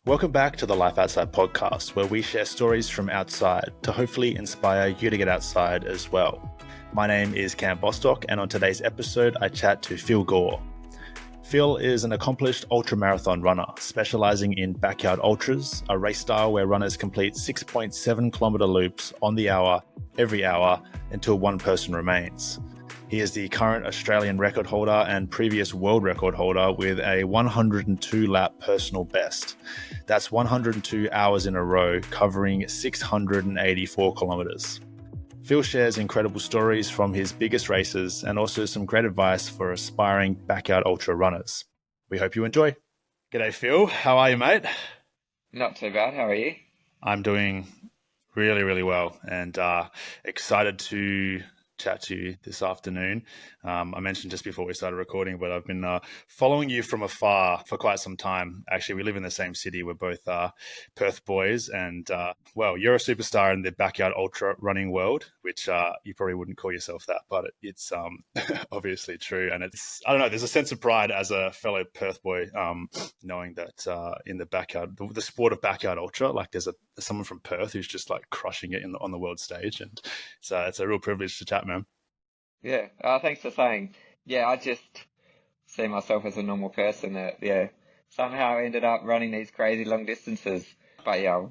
Welcome back to the Life Outside podcast, where we share stories from outside to hopefully inspire you to get outside as well. My name is Cam Bostock, and on today's episode, I chat to Phil Gore. Phil is an accomplished ultramarathon runner, specialising in backyard ultras, a race style where runners complete 6.7 kilometre loops on the hour, every hour, until one person remains. He is the current Australian record holder and previous world record holder with a 102-lap personal best. That's 102 hours in a row, covering 684 kilometres. Phil shares incredible stories from his biggest races and also some great advice for aspiring backyard ultra runners. We hope you enjoy. G'day, Phil. How are you, mate? Not too bad. How are you? I'm doing really, really well and excited to chat to you this afternoon. I mentioned just before we started recording, but I've been following you from afar for quite some time. Actually, we live in the same city. We're both Perth boys, and well, you're a superstar in the backyard ultra running world, which you probably wouldn't call yourself that, but it's obviously true. And it's, I don't know, there's a sense of pride as a fellow Perth boy, knowing that in the backyard, the sport of backyard ultra, like there's someone from Perth who's just like crushing it on the world stage, and it's a real privilege to chat, man. Yeah. Thanks for saying. Yeah, I just see myself as a normal person that, somehow ended up running these crazy long distances. But yeah,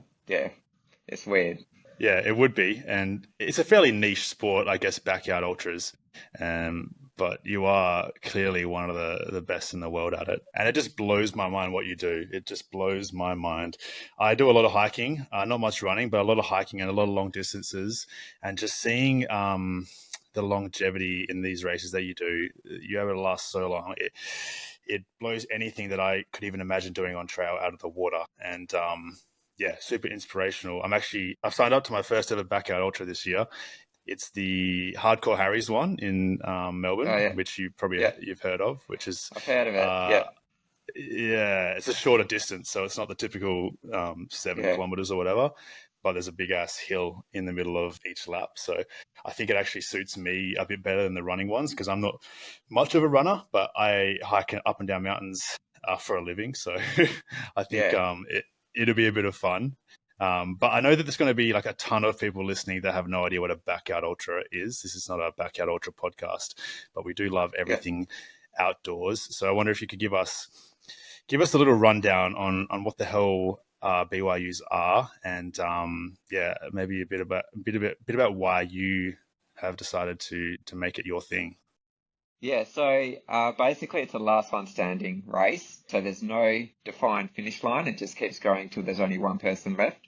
it's weird. Yeah, it would be. And it's a fairly niche sport, I guess, backyard ultras. But you are clearly one of the best in the world at it. And it just blows my mind what you do. It just blows my mind. I do a lot of hiking, not much running, but a lot of hiking and a lot of long distances. And just seeing the longevity in these races that you do, you're able to last so long. It blows anything that I could even imagine doing on trail out of the water. And yeah, super inspirational. I've signed up to my first ever backyard ultra this year. It's the Hardcore Harry's one in Melbourne, Oh yeah, which yeah. you've heard of, which is I've heard of it. Yeah, yeah, it's a shorter distance, so it's not the typical 7 yeah, kilometers or whatever, but there's a big ass hill in the middle of each lap. So I think it actually suits me a bit better than the running ones because I'm not much of a runner, but I hike up and down mountains for a living. So I think yeah, it'll be a bit of fun. But I know that there's going to be like a ton of people listening that have no idea what a backyard ultra is. This is not a backyard ultra podcast, but we do love yeah. everything outdoors. So I wonder if you could give us a little rundown on what the hell BYUs are, and yeah, maybe a bit about why you have decided to make it your thing. Yeah, so basically it's a last one standing race. So there's no defined finish line. It just keeps going till there's only one person left.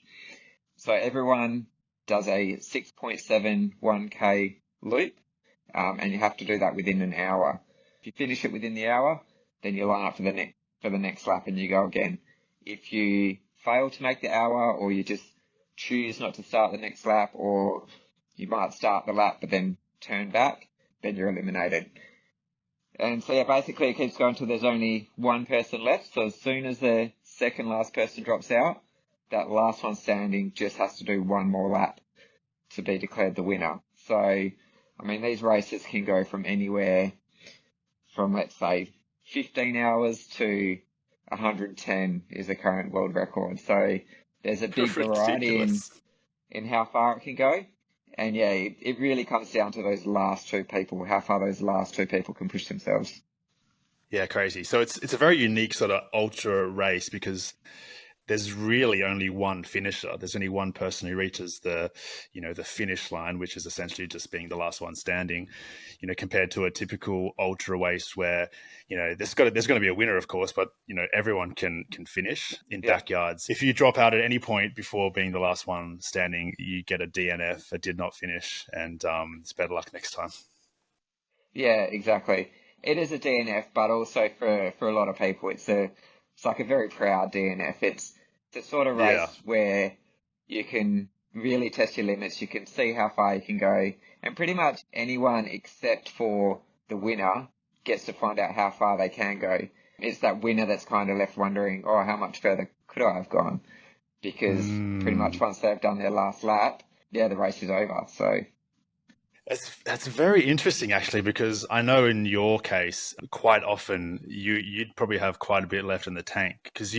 So everyone does a 6.71K loop, and you have to do that within an hour. If you finish it within the hour, then you line up for the next lap and you go again. If you fail to make the hour, or you just choose not to start the next lap, or you might start the lap but then turn back, then you're eliminated. And so yeah, basically it keeps going till there's only one person left. So as soon as the second last person drops out, that last one standing just has to do one more lap to be declared the winner. So, I mean, these races can go from anywhere from, let's say, 15 hours to 110 is the current world record. So there's a big variety in how far it can go. And yeah, it really comes down to those last two people, how far those last two people can push themselves. Yeah, crazy. So it's a very unique sort of ultra race because there's really only one finisher. There's only one person who reaches the finish line, which is essentially just being the last one standing, compared to a typical ultra race where, there's going to be a winner, of course, but, everyone can finish in backyards. If you drop out at any point before being the last one standing, you get a DNF, a did not finish, and it's better luck next time. Yeah, exactly. It is a DNF, but also for a lot of people, it's like a very proud DNF. It's the sort of race where you can really test your limits. You can see how far you can go, and pretty much anyone except for the winner gets to find out how far they can go. It's that winner that's kind of left wondering, oh, how much further could I have gone? Because pretty much once they've done their last lap, the race is over. So that's very interesting, actually, because I know in your case, quite often you'd probably have quite a bit left in the tank because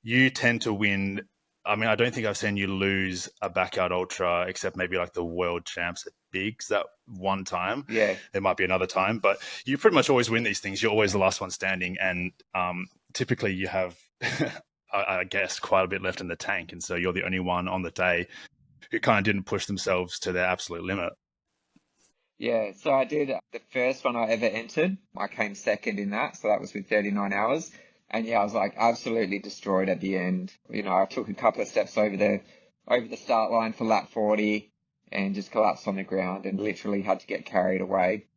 you tend to win. I mean, I don't think I've seen you lose a backyard ultra except maybe like the world champs at Bigs that one time. Yeah. There might be another time, but you pretty much always win these things. You're always the last one standing, and typically you have, I guess, quite a bit left in the tank, and so you're the only one on the day who kind of didn't push themselves to their absolute limit. Yeah, so I did the first one I ever entered. I came second in that, so that was with 39 hours. And yeah, I was like absolutely destroyed at the end. I took a couple of steps over the start line for lap 40 and just collapsed on the ground and literally had to get carried away.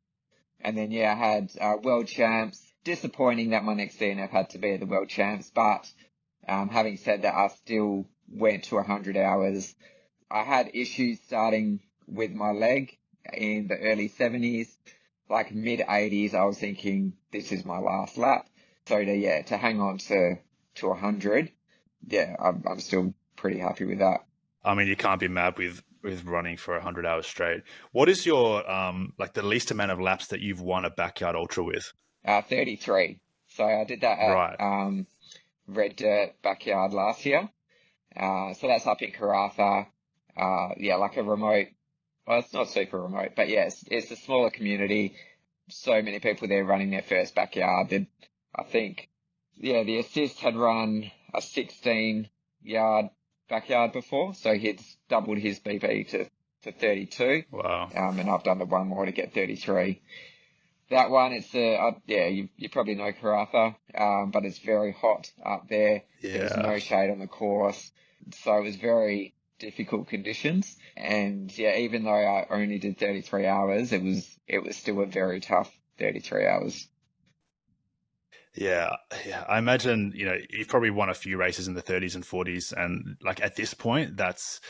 And then yeah, I had world champs. Disappointing that my next DNF had to be at the world champs, but having said that, I still went to 100 hours. I had issues starting with my leg in the early 70s, like mid 80s. I was thinking this is my last lap. So to hang on to 100, yeah, I'm still pretty happy with that. I mean, you can't be mad with running for 100 hours straight. What is your like the least amount of laps that you've won a backyard ultra with? 33. So I did that at Right. Red Dirt Backyard last year. So that's up in Karratha. Yeah, like a remote. Well, it's not super remote, but yes, it's a smaller community. So many people there running their first backyard. I think, yeah, the assist had run a 16-yard backyard before, so he'd doubled his BP to 32. Wow. And I've done the one more to get 33. That one, it's yeah, you probably know Karratha, but it's very hot up there. There was Yeah. no shade on the course, so it was very difficult conditions. And yeah, even though I only did 33 hours, it was still a very tough 33 hours. Yeah, yeah. I imagine, you've probably won a few races in the 30s and 40s, and like at this point, that's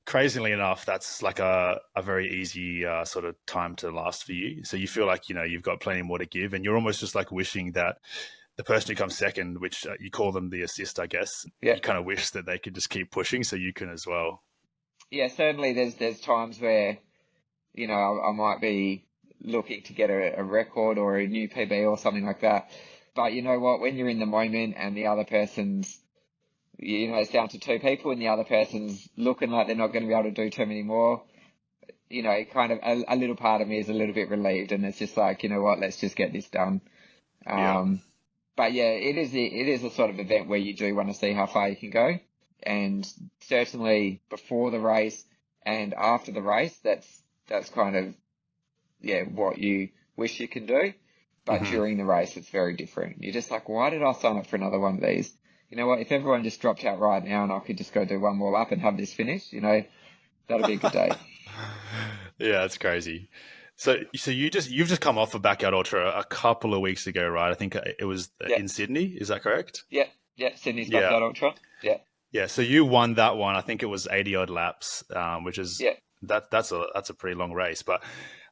crazily enough, that's like a very easy sort of time to last for you. So you feel like, you've got plenty more to give, and you're almost just like wishing that the person who comes second, which you call them the assist, I guess, Yeah. you kind of wish that they could just keep pushing so you can as well. Yeah, certainly there's times where, I might be looking to get a record or a new PB or something like that. But you know what, when you're in the moment and the other person's, it's down to two people and the other person's looking like they're not going to be able to do too many more, kind of a little part of me is a little bit relieved, and it's just like, you know what, let's just get this done. Yeah. But yeah, it is a sort of event where you do want to see how far you can go. And certainly before the race and after the race, that's kind of, yeah, what you wish you can do. But during the race, it's very different. You're just like, why did I sign up for another one of these? You know what? If everyone just dropped out right now and I could just go do one more lap and have this finished, that'd be a good day. Yeah, it's crazy. So you've just come off a backyard ultra a couple of weeks ago, right? I think it was Yeah. in Sydney. Is that correct? Yeah. Sydney's Yeah. Backyard Ultra. Yeah. Yeah. So you won that one. I think it was 80 odd laps, which is Yeah. that's a pretty long race. But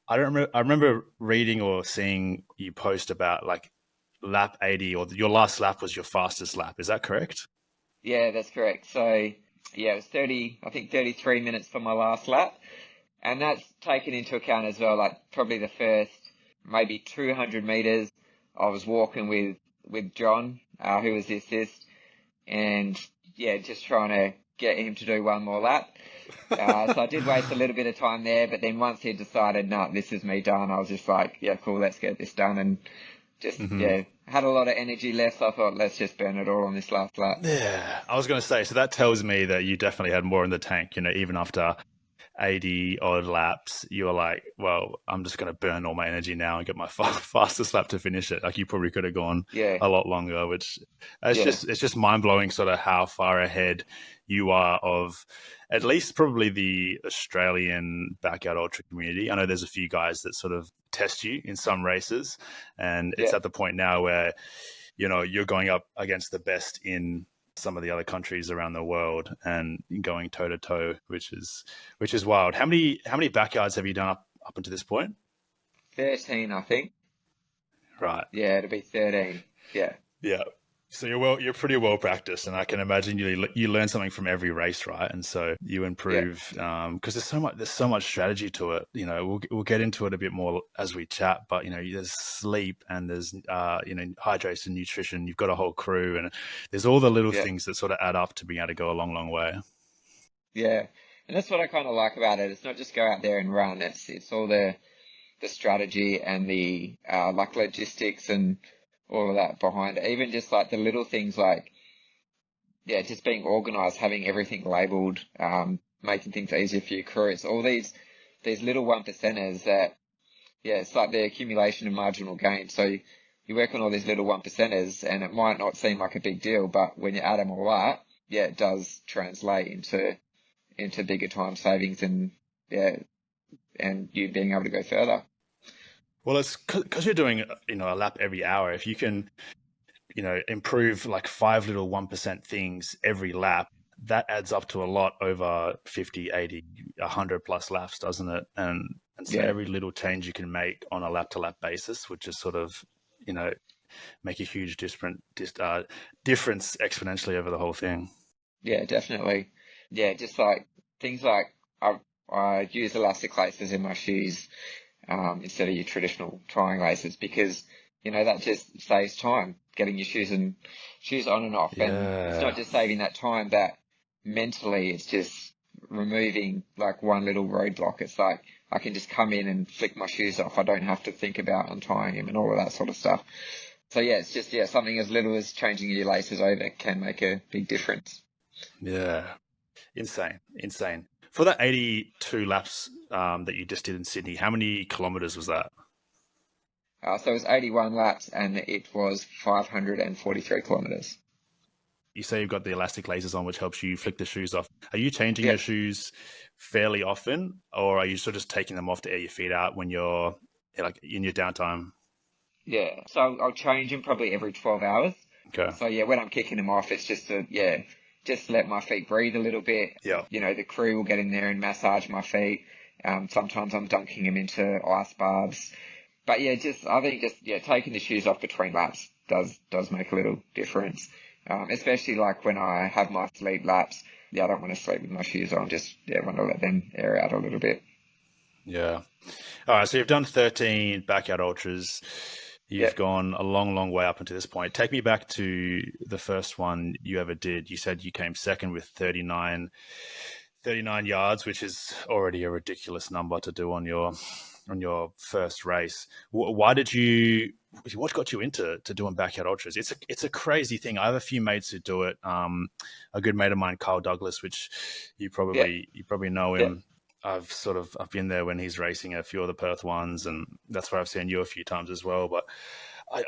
I remember reading or seeing you post about like lap 80, or your last lap was your fastest lap. Is that correct? Yeah, that's correct. So yeah, it was 33 minutes for my last lap. And that's taken into account as well, like probably the first maybe 200 meters, I was walking with John, who was the assist, and yeah, just trying to get him to do one more lap. So I did waste a little bit of time there, but then once he decided, no, this is me done, I was just like, yeah, cool, let's get this done. And just, yeah, had a lot of energy left, so I thought, let's just burn it all on this last lap. Yeah, I was going to say, so that tells me that you definitely had more in the tank, even after 80 odd laps, you were like, well, I'm just going to burn all my energy now and get my fastest lap to finish it. Like you probably could have gone a lot longer, which it's just mind blowing sort of how far ahead you are of at least probably the Australian backyard ultra community. I know there's a few guys that sort of test you in some races, and it's at the point now where, you're going up against the best in some of the other countries around the world and going toe to toe, which is wild. How many backyards have you done up until this point? 13, I think. Right. Yeah, it'll be 13. Yeah. Yeah. So you're pretty well practiced, and I can imagine you learn something from every race, right? And so you Yeah, improve because there's so much strategy to it. You know, we'll get into it a bit more as we chat, but you know, there's sleep and there's hydration, nutrition. You've got a whole crew, and there's all the little yeah, things that sort of add up to being able to go a long, long way. yeah. And that's what I kind of like about it. It's not just go out there and run. It's all the strategy and the like logistics and all of that behind it. Even just like the little things like, yeah, just being organized, having everything labeled, making things easier for your crew. It's all these little one percenters that, yeah, it's like the accumulation of marginal gain. So you work on all these little one percenters and it might not seem like a big deal, but when you add them all up, yeah, it does translate into bigger time savings and, yeah, and you being able to go further. Well, it's because you're doing a lap every hour. If you can improve like five little 1% things every lap, that adds up to a lot over 50, 80, 100 plus laps, doesn't it? And so Yeah. every little change you can make on a lap to lap basis, which is sort of, you know, make a huge difference exponentially over the whole thing. Yeah, definitely. Yeah, just like things like I use elastic laces in my shoes instead of your traditional tying laces because that just saves time getting your shoes on and off, and it's not Yeah. just saving that time, but mentally it's just removing like one little roadblock. It's like I can just come in and flick my shoes off. I don't have to think about untying them and all of that sort of stuff. So yeah, it's just something as little as changing your laces over can make a big difference. Yeah. Insane. Insane. For that 82 laps that you just did in Sydney, how many kilometers was that? So it was 81 laps and it was 543 kilometers. You say you've got the elastic laces on, which helps you flick the shoes off. Are you changing your Yeah, shoes fairly often, or are you sort of just taking them off to air your feet out when you're like in your downtime? yeah. So I'll change them probably every 12 hours. Okay. So yeah, when I'm kicking them off, it's just just let my feet breathe a little bit. Yeah. The crew will get in there and massage my feet. Sometimes I'm dunking them into ice baths. But yeah, I think taking the shoes off between laps does make a little difference. Especially like when I have my sleep laps. Yeah, I don't want to sleep with my shoes on. Just want to let them air out a little bit. Yeah. All right. So you've done 13 backyard ultras. Yeah. You've gone a long, long way up until this point. Take me back to the first one you ever did. You said you came second with 39 yards, which is already a ridiculous number to do on your first race. Why did you? What got you into doing backyard ultras? It's a crazy thing. I have a few mates who do it. A good mate of mine, Kyle Douglas, which Yeah. you probably know Yeah. him. I've been there when he's racing a few of the Perth ones, and that's where I've seen you a few times as well. But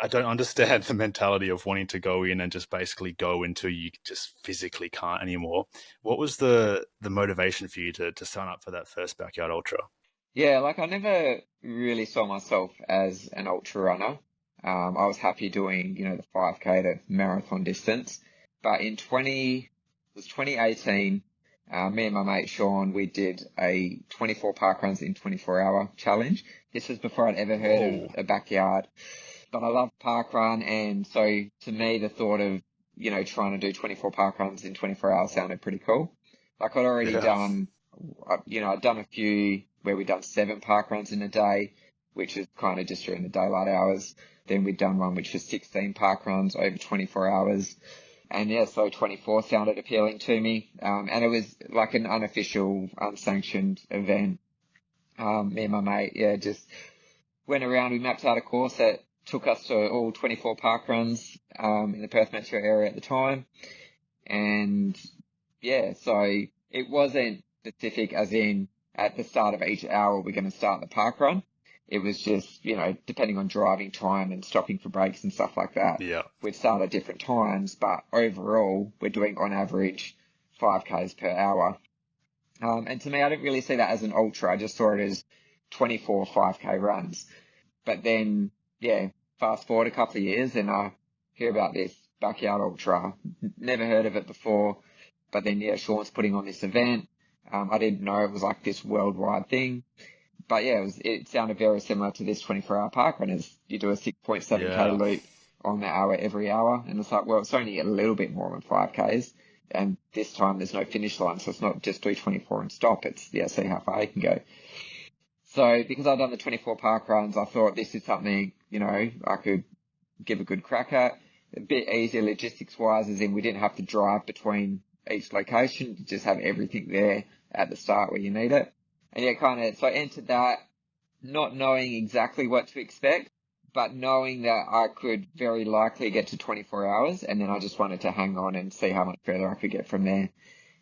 I don't understand the mentality of wanting to go in and just basically go until you just physically can't anymore. What was the motivation for you to sign up for that first backyard ultra? Yeah, like I never really saw myself as an ultra runner. I was happy doing, the 5K to marathon distance. But it was 2018, me and my mate Sean, we did a 24 park runs in 24-hour challenge. This was before I'd ever heard of Whoa. a backyard, but I love park run. And so to me, the thought of, trying to do 24 park runs in 24 hours sounded pretty cool. Like I'd already Yeah. done I'd done a few where we'd done 7 park runs in a day, which is kind of just during the daylight hours. Then we'd done one which was 16 park runs over 24 hours. And yeah, so 24 sounded appealing to me. And it was like an unofficial, unsanctioned event. Me and my mate, yeah, just went around. We mapped out a course that took us to all 24 park runs, in the Perth metro area at the time. And yeah, so it wasn't specific as in at the start of each hour we're going to start the park run. It was just, depending on driving time and stopping for breaks and stuff like that, Yeah. we'd start at different times, but overall we're doing on average 5Ks per hour. And to me, I didn't really see that as an ultra. I just saw it as 24 5K runs. But then, yeah, fast forward a couple of years and I hear about this backyard ultra. Never heard of it before. But then, yeah, Sean's putting on this event. I didn't know it was like this worldwide thing. But yeah, it sounded very similar to this 24-hour park run. You do a 6.7K Yeah. loop on the hour every hour. And it's like, well, it's only a little bit more than 5Ks. And this time there's no finish line. So it's not just do 24 and stop. It's, see how far you can go. So because I'd done the 24 park runs, I thought this is something, I could give a good crack at. A bit easier logistics wise, as in we didn't have to drive between each location. You just have everything there at the start where you need it. And so I entered that not knowing exactly what to expect, but knowing that I could very likely get to 24 hours. And then I just wanted to hang on and see how much further I could get from there.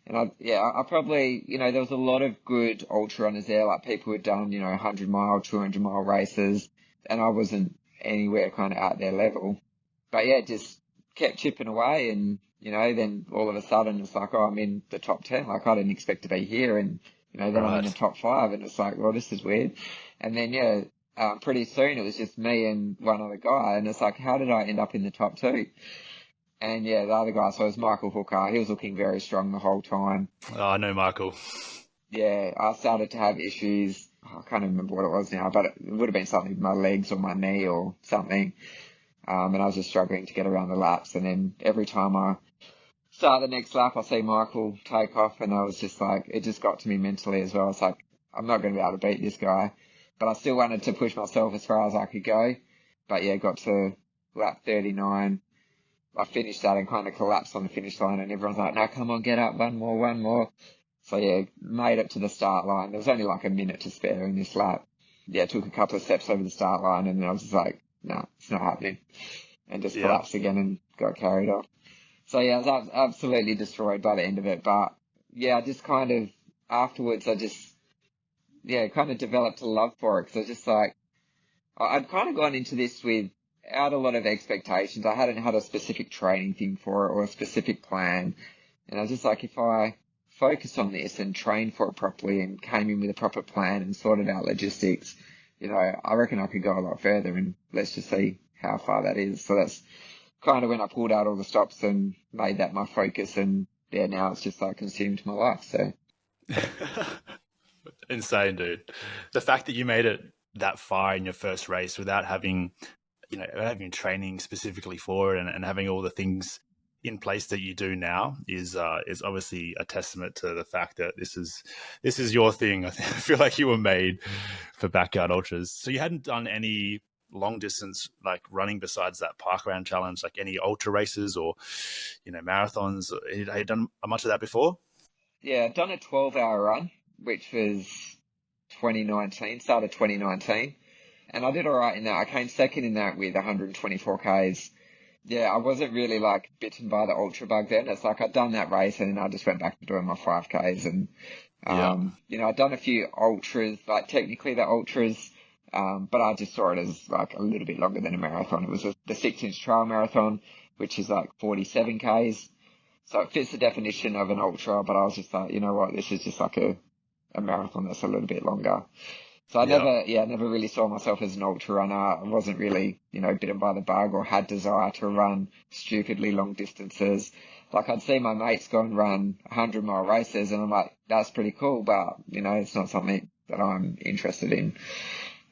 And I probably, there was a lot of good ultra runners there, like people who'd done, 100 mile, 200 mile races. And I wasn't anywhere kind of at their level. But just kept chipping away. And, then all of a sudden it's like, oh, I'm in the top 10. Like I didn't expect to be here. And, then I'm in the top 5. And it's like, well, this is weird. And then, pretty soon it was just me and one other guy. And it's like, how did I end up in the top 2? And the other guy, so it was Michael Hooker. He was looking very strong the whole time. Oh, I know Michael. Yeah, I started to have issues. I can't remember what it was now, but it would have been something with my legs or my knee or something. And I was just struggling to get around the laps. And then every time I start the next lap, I see Michael take off. And I was just like, it just got to me mentally as well. It's like, I'm not going to be able to beat this guy. But I still wanted to push myself as far as I could go. But got to lap 39. I finished that and kind of collapsed on the finish line, and everyone's like, no, come on, get up, one more. So made it to the start line. There was only like a minute to spare in this lap. Took a couple of steps over the start line, and then I was just like, no, it's not happening. And just collapsed again and got carried off. So I was absolutely destroyed by the end of it. But I just kind of, afterwards, I just, kind of developed a love for it, because I was just like, I'd kind of gone into this without a lot of expectations. I hadn't had a specific training thing for it or a specific plan. And I was just like, if I focus on this and train for it properly and came in with a proper plan and sorted out logistics, I reckon I could go a lot further, and let's just see how far that is. So that's kind of when I pulled out all the stops and made that my focus, and now it's just like consumed my life. So insane, dude. The fact that you made it that far in your first race without having training specifically for it and having all the things in place that you do now is obviously a testament to the fact that this is your thing. I feel like you were made for backyard ultras. So you hadn't done any long distance like running besides that parkrun challenge, like any ultra races or marathons. Had you done much of that before? I've done a 12-hour run, which was 2019, start of 2019. And I did all right in that. I came second in that with 124 Ks. I wasn't really like bitten by the ultra bug then. It's like I'd done that race and then I just went back to doing my 5Ks. And, I'd done a few ultras, like technically the ultras, but I just saw it as like a little bit longer than a marathon. It was the 6-inch trail marathon, which is like 47 Ks. So it fits the definition of an ultra, but I was just like, you know what, this is just like a marathon that's a little bit longer. So I never really saw myself as an ultra runner. I wasn't really, bitten by the bug or had desire to run stupidly long distances. Like I'd see my mates go and run 100-mile races and I'm like, that's pretty cool, but, it's not something that I'm interested in.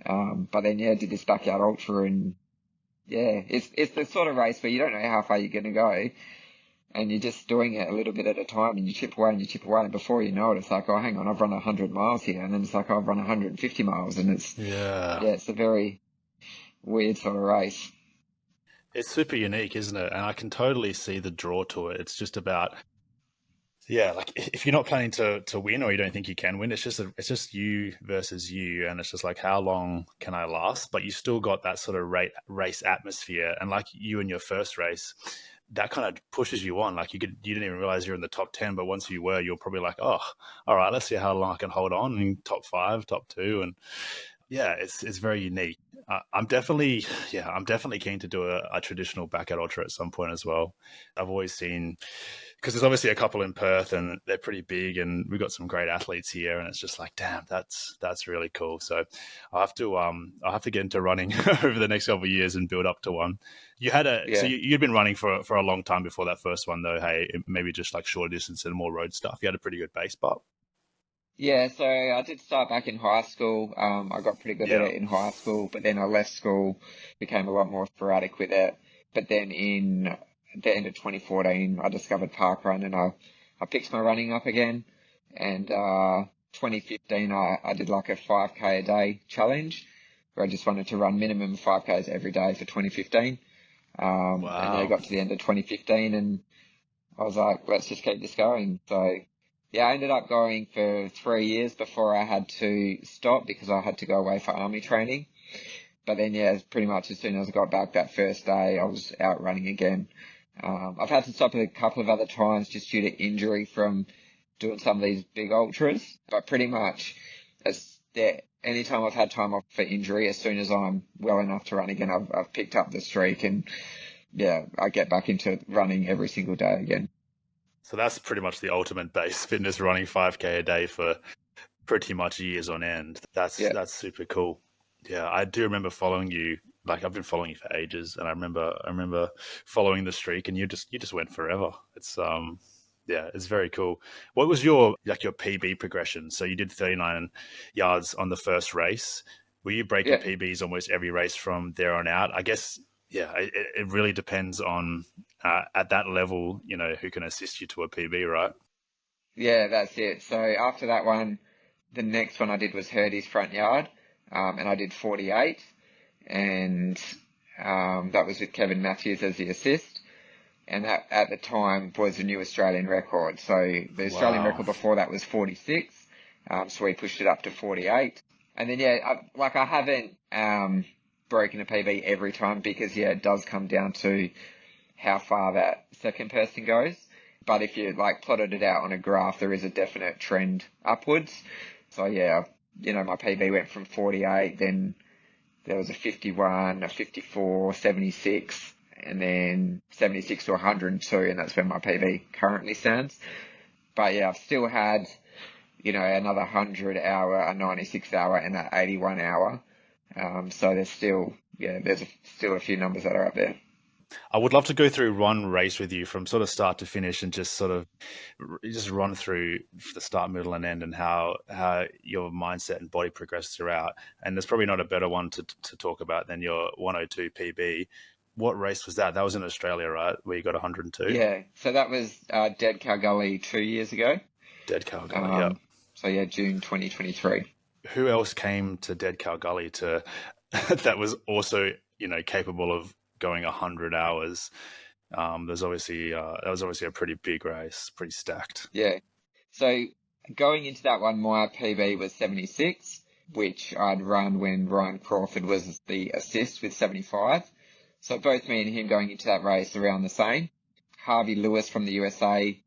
But then, did this backyard ultra and, it's the sort of race where you don't know how far you're going to go. And you're just doing it a little bit at a time, and you chip away and you chip away, and before you know it, it's like, oh, hang on, I've run 100 miles here, and then it's like, oh, I've run 150 miles, and it's it's a very weird sort of race. It's super unique, isn't it? And I can totally see the draw to it. It's just about, like if you're not planning to win or you don't think you can win, it's just you versus you, and it's just like, how long can I last? But you still got that sort of race atmosphere, and like you in your first race, that kind of pushes you on. Like you didn't even realize you're in the top 10, but once you were, you're probably like, oh, all right, let's see how long I can hold on in top 5, top 2. And it's very unique. I'm definitely keen to do a traditional backyard ultra at some point as well. I've always seen, because there's obviously a couple in Perth and they're pretty big and we've got some great athletes here, and it's just like, damn, that's really cool. So I'll have to get into running over the next couple of years and build up to one. You had so you'd been running for a long time before that first one though. Hey, maybe just like short distance and more road stuff. You had a pretty good base, but so I did start back in high school. I got pretty good at it in high school, but then I left school, became a lot more sporadic with it. But then in the end of 2014, I discovered parkrun and I picked my running up again. And 2015, I did like a 5K a day challenge where I just wanted to run minimum 5Ks every day for 2015. And I got to the end of 2015 and I was like, let's just keep this going. So yeah, I ended up going for 3 years before I had to stop because I had to go away for army training. But then, yeah, pretty much as soon as I got back that first day, I was out running again. I've had to stop a couple of other times just due to injury from doing some of these big ultras. But pretty much, anytime I've had time off for injury, as soon as I'm well enough to run again, I've picked up the streak and, yeah, I get back into running every single day again. So that's pretty much the ultimate base fitness, running 5K a day for pretty much years on end. That's super cool. Yeah, I do remember following you. Like I've been following you for ages, and I remember following the streak, and you just went forever. It's it's very cool. What was your PB progression? So you did 39 yards on the first race. Were you breaking PBs almost every race from there on out? I guess it really depends on at that level, who can assist you to a PB, right? Yeah, that's it. So after that one, the next one I did was Hurdy's front yard, and I did 48, and that was with Kevin Matthews as the assist, and that at the time was a new Australian record. So the Australian record before that was 46, so we pushed it up to 48, and then I haven't broken a PB every time because it does come down to how far that second person goes. But if you plotted it out on a graph, there is a definite trend upwards. So my PB went from 48, then there was a 51, a 54, 76, and then 76 to 102, and that's where my PB currently stands. But I've still had, another 100 hour, a 96 hour, and an 81 hour. So there's still, still a few numbers that are up there. I would love to go through one race with you from sort of start to finish and just sort of just run through the start, middle, and end and how your mindset and body progressed throughout. And there's probably not a better one to talk about than your 102 PB. What race was that? That was in Australia, right? Where you got 102? Yeah, so that was Dead Cow Gully 2 years ago. Dead Cow Gully, yeah. So June 2023. Who else came to Dead Cow Gully that was also, capable of going 100 hours? That was obviously a pretty big race, pretty stacked. Yeah. So going into that one, my PB was 76, which I'd run when Ryan Crawford was the assist with 75. So both me and him going into that race around the same. Harvey Lewis from the USA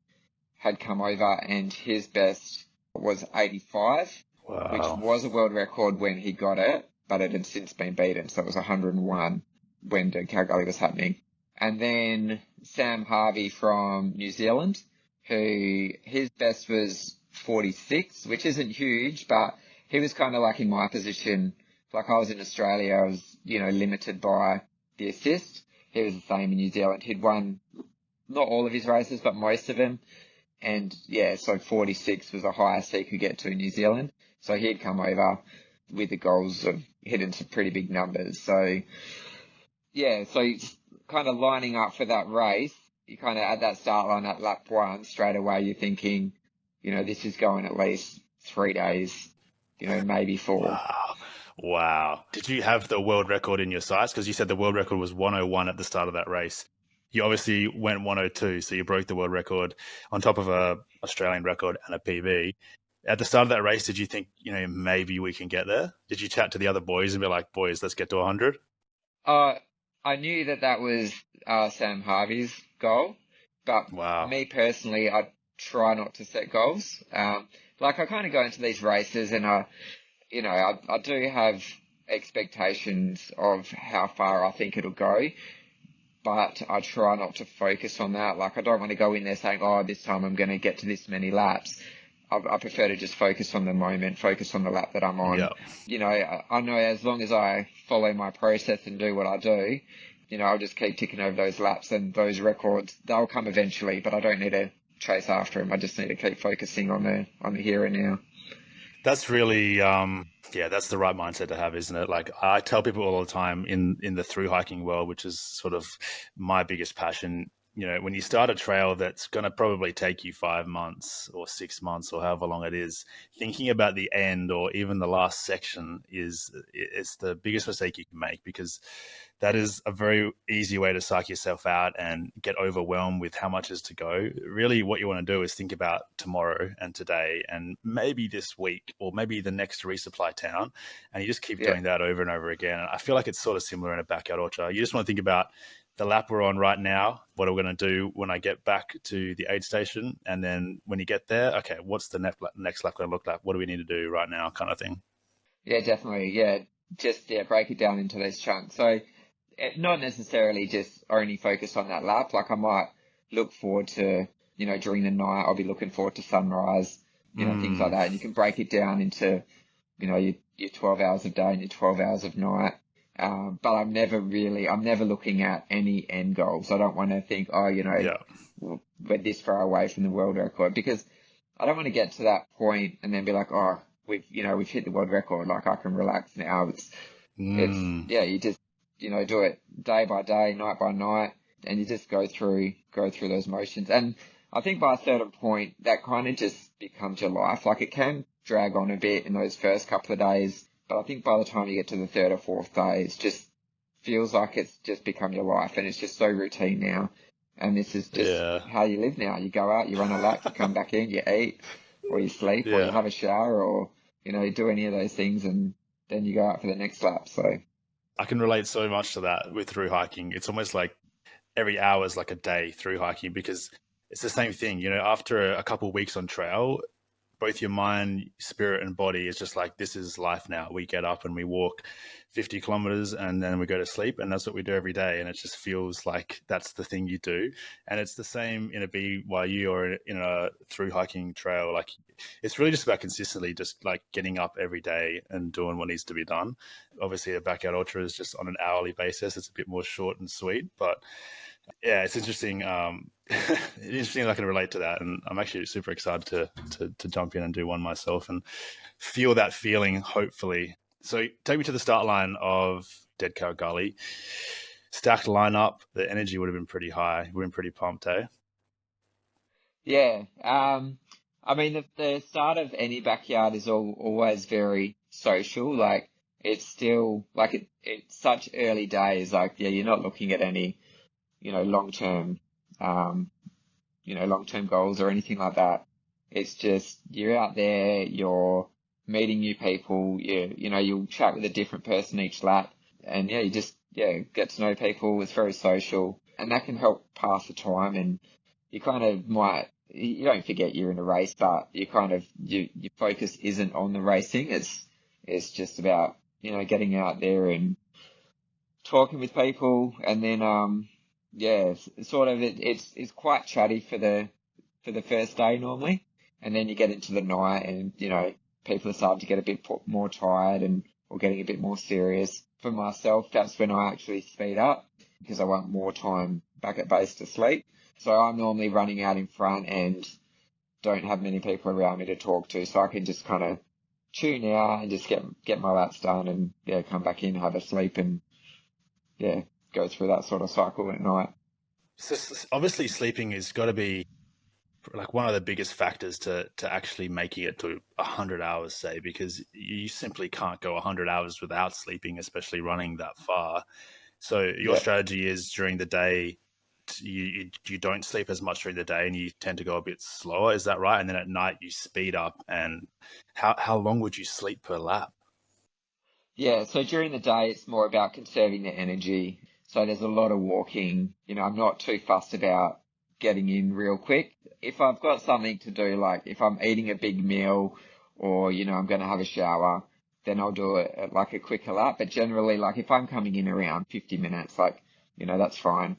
had come over and his best was 85, which was a world record when he got it, but it had since been beaten. So it was 101 when Dead Cow Gully was happening. And then Sam Harvey from New Zealand, who his best was 46, which isn't huge, but he was kind of like in my position. Like I was in Australia, I was, limited by the assist. He was the same in New Zealand. He'd won not all of his races, but most of them. And so 46 was the highest he could get to in New Zealand. So he'd come over with the goals of hitting some pretty big numbers. So kind of lining up for that race, you kind of at that start line at lap 1, straight away you're thinking, this is going at least 3 days, maybe 4. Wow. Did you have the world record in your sights? Because you said the world record was 101 at the start of that race. You obviously went 102, so you broke the world record on top of a Australian record and a PB. At the start of that race, did you think, maybe we can get there? Did you chat to the other boys and be like, boys, let's get to 100? I knew that was Sam Harvey's goal, but me personally, I try not to set goals. I kind of go into these races and I do have expectations of how far I think it'll go, but I try not to focus on that. I don't want to go in there saying, this time I'm going to get to this many laps. I prefer to just focus on the moment, focus on the lap that I'm on. Yeah. I know as long as I follow my process and do what I do, I'll just keep ticking over those laps and those records. They'll come eventually, but I don't need to chase after them. I just need to keep focusing on the here and now. That's really, yeah, that's the right mindset to have, isn't it? Like I tell people all the time in the through hiking world, which is sort of my biggest passion. You know, when you start a trail that's going to probably take you 5 months or 6 months or however long it is, thinking about the end or even the last section is it's the biggest mistake you can make, because that is a very easy way to psych yourself out and get overwhelmed with how much is to go. Really, what you want to do is think about tomorrow and today and maybe this week or maybe the next resupply town. And you just keep Yeah. doing that over and over again. And I feel like it's sort of similar in a backyard ultra. You just want to think about the lap we're on right now, what are we going to do when I get back to the aid station? And then when you get there, okay, what's the next lap going to look like? What do we need to do right now, kind of thing? Yeah, definitely. Yeah. Just, yeah, break it down into those chunks. So not necessarily just only focus on that lap. Like I might look forward to, during the night, I'll be looking forward to sunrise, things like Mm, that. And you can break it down into, your 12 hours of day and your 12 hours of night. But I'm never looking at any end goals. I don't want to think, oh, yeah. we're this far away from the world record, because I don't want to get to that point and then be like, oh, we've hit the world record. Like I can relax now. Mm, Yeah, you just, do it day by day, night by night, and you just go through those motions. And I think by a certain point, that kind of just becomes your life. Like it can drag on a bit in those first couple of days, but I think by the time you get to the third or fourth day, it's just feels like it's just become your life, and it's just so routine now. And this is just yeah. how you live now. You go out, you run a lap, you come back in, you eat, or you sleep, or you Yeah. have a shower, or, you do any of those things, and then you go out for the next lap. So, I can relate so much to that with through hiking. It's almost like every hour is like a day through hiking, because it's the same thing. You know, after a couple of weeks on trail, both your mind, spirit, and body is just like, this is life now. We get up and we walk 50 kilometers and then we go to sleep. And that's what we do every day. And it just feels like that's the thing you do. And it's the same in a BYU or in a through hiking trail. Like it's really just about consistently just like getting up every day and doing what needs to be done. Obviously, a backyard ultra is just on an hourly basis. It's a bit more short and sweet, but yeah, it's interesting. It's interesting. I can relate to that, and I'm actually super excited to jump in and do one myself and feel that feeling. Hopefully, so take me to the start line of Dead Cow Gully. Stacked lineup. The energy would have been pretty high. We've been pretty pumped, eh? yeah. I mean, the start of any backyard is always very social. Like, it's still, like, it's such early days. Like, yeah, you're not looking at any, long-term, um, long-term goals or anything like that. It's just you're out there, you're meeting new people, you'll chat with a different person each lap, and yeah, you just get to know people. It's very social, and that can help pass the time. And you kind of you don't forget you're in a race, but you kind of your focus isn't on the racing. It's just about getting out there and talking with people, and then yeah, sort of it's quite chatty for the first day normally, and then you get into the night, and people are starting to get a bit more tired and or getting a bit more serious. For myself, that's when I actually speed up, because I want more time back at base to sleep. So I'm normally running out in front and don't have many people around me to talk to, so I can just kind of tune out and just get my laps done, and yeah, come back in, have a sleep, and yeah, go through that sort of cycle at night. So obviously, sleeping has got to be like one of the biggest factors to actually making it to 100 hours, say, because you simply can't go 100 hours without sleeping, especially running that far. So your Yeah. strategy is during the day, you don't sleep as much during the day and you tend to go a bit slower. Is that right? And then at night you speed up. And how long would you sleep per lap? Yeah, so during the day, it's more about conserving the energy. So there's a lot of walking. I'm not too fussed about getting in real quick. If I've got something to do, like if I'm eating a big meal or, I'm going to have a shower, then I'll do it at like a quicker lap. But generally, like if I'm coming in around 50 minutes, like, that's fine.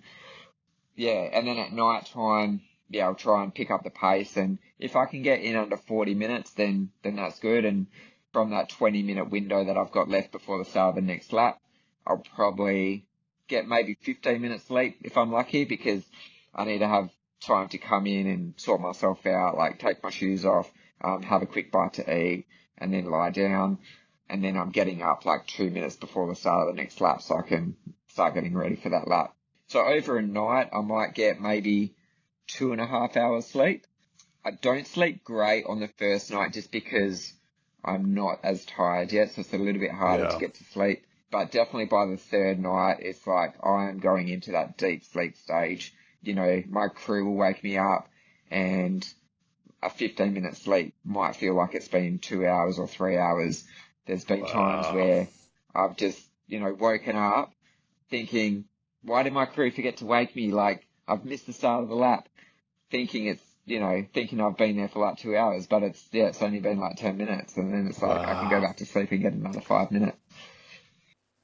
Yeah, and then at night time, yeah, I'll try and pick up the pace, and if I can get in under 40 minutes, then that's good. And from that 20-minute window that I've got left before the start of the next lap, I'll probably get maybe 15 minutes sleep if I'm lucky, because I need to have time to come in and sort myself out, like take my shoes off, have a quick bite to eat, and then lie down. And then I'm getting up like 2 minutes before the start of the next lap so I can start getting ready for that lap. So over a night, I might get maybe 2.5 hours sleep. I don't sleep great on the first night just because I'm not as tired yet, so it's a little bit harder to get to sleep. But definitely by the third night, it's like I am going into that deep sleep stage. You know, my crew will wake me up and a 15-minute sleep might feel like it's been 2 hours or 3 hours. There's been times where I've just, woken up thinking, why did my crew forget to wake me? Like, I've missed the start of the lap, thinking thinking I've been there for like 2 hours, but it's only been like 10 minutes. And then it's like, I can go back to sleep and get another 5 minutes.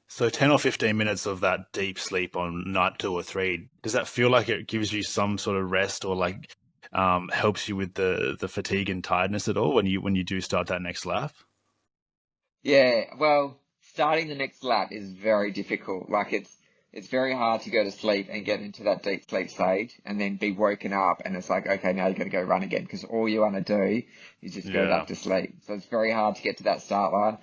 So 10 or 15 minutes of that deep sleep on night 2 or 3, does that feel like it gives you some sort of rest or like helps you with the fatigue and tiredness at all when you do start that next lap? Yeah, well, starting the next lap is very difficult. Like it's very hard to go to sleep and get into that deep sleep stage and then be woken up and it's like, okay, now you got to go run again because all you want to do is just go back to sleep. So it's very hard to get to that start line.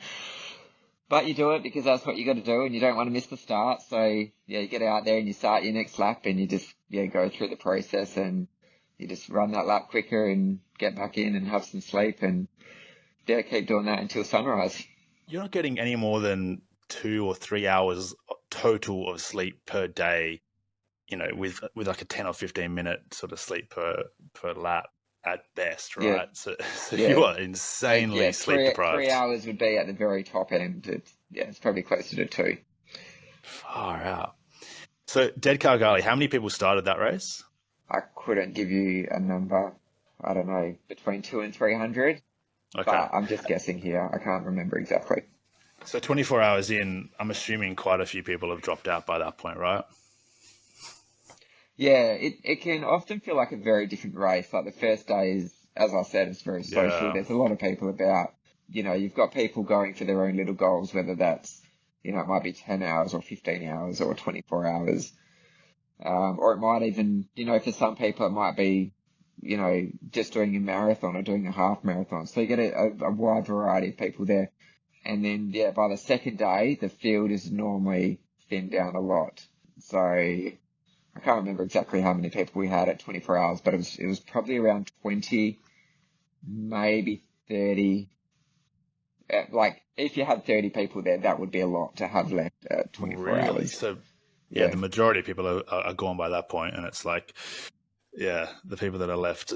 But you do it because that's what you got to do and you don't want to miss the start. So yeah, you get out there and you start your next lap and you just go through the process and you just run that lap quicker and get back in and have some sleep and keep doing that until sunrise. You're not getting any more than 2 or 3 hours total of sleep per day, with like a 10 or 15 minute sort of sleep per lap at best, right? Yeah. So you are insanely sleep deprived. 3 hours would be at the very top end. It's probably closer to 2. Far out. So Dead Calgary, how many people started that race? I couldn't give you a number. I don't know, between 200 and 300. Okay. But I'm just guessing here. I can't remember exactly. So 24 hours in, I'm assuming quite a few people have dropped out by that point, right? Yeah, it can often feel like a very different race. Like the first day is, as I said, it's very social. Yeah. There's a lot of people about. You've got people going for their own little goals, whether that's, it might be 10 hours or 15 hours or 24 hours. Or it might even, for some people it might be, just doing a marathon or doing a half marathon. So you get a wide variety of people there. And then, by the second day, the field is normally thinned down a lot. So I can't remember exactly how many people we had at 24 hours, but it was probably around 20, maybe 30. Like, if you had 30 people there, that would be a lot to have left at 24 hours. So, yeah, the majority of people are gone by that point, and it's like, the people that are left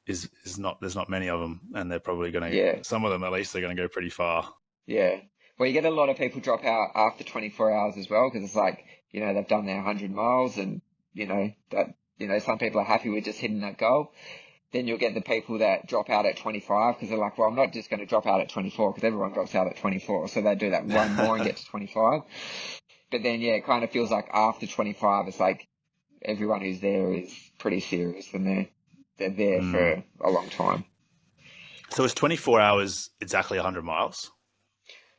is not, there's not many of them, and they're probably going to, some of them at least, they're going to go pretty far. Yeah. Well, you get a lot of people drop out after 24 hours as well, because it's like, they've done their 100 miles and, some people are happy with just hitting that goal. Then you'll get the people that drop out at 25 because they're like, well, I'm not just going to drop out at 24 because everyone drops out at 24. So they do that one more and get to 25. But then, it kind of feels like after 25, it's like everyone who's there is pretty serious and they're there for a long time. So it's 24 hours, exactly 100 miles?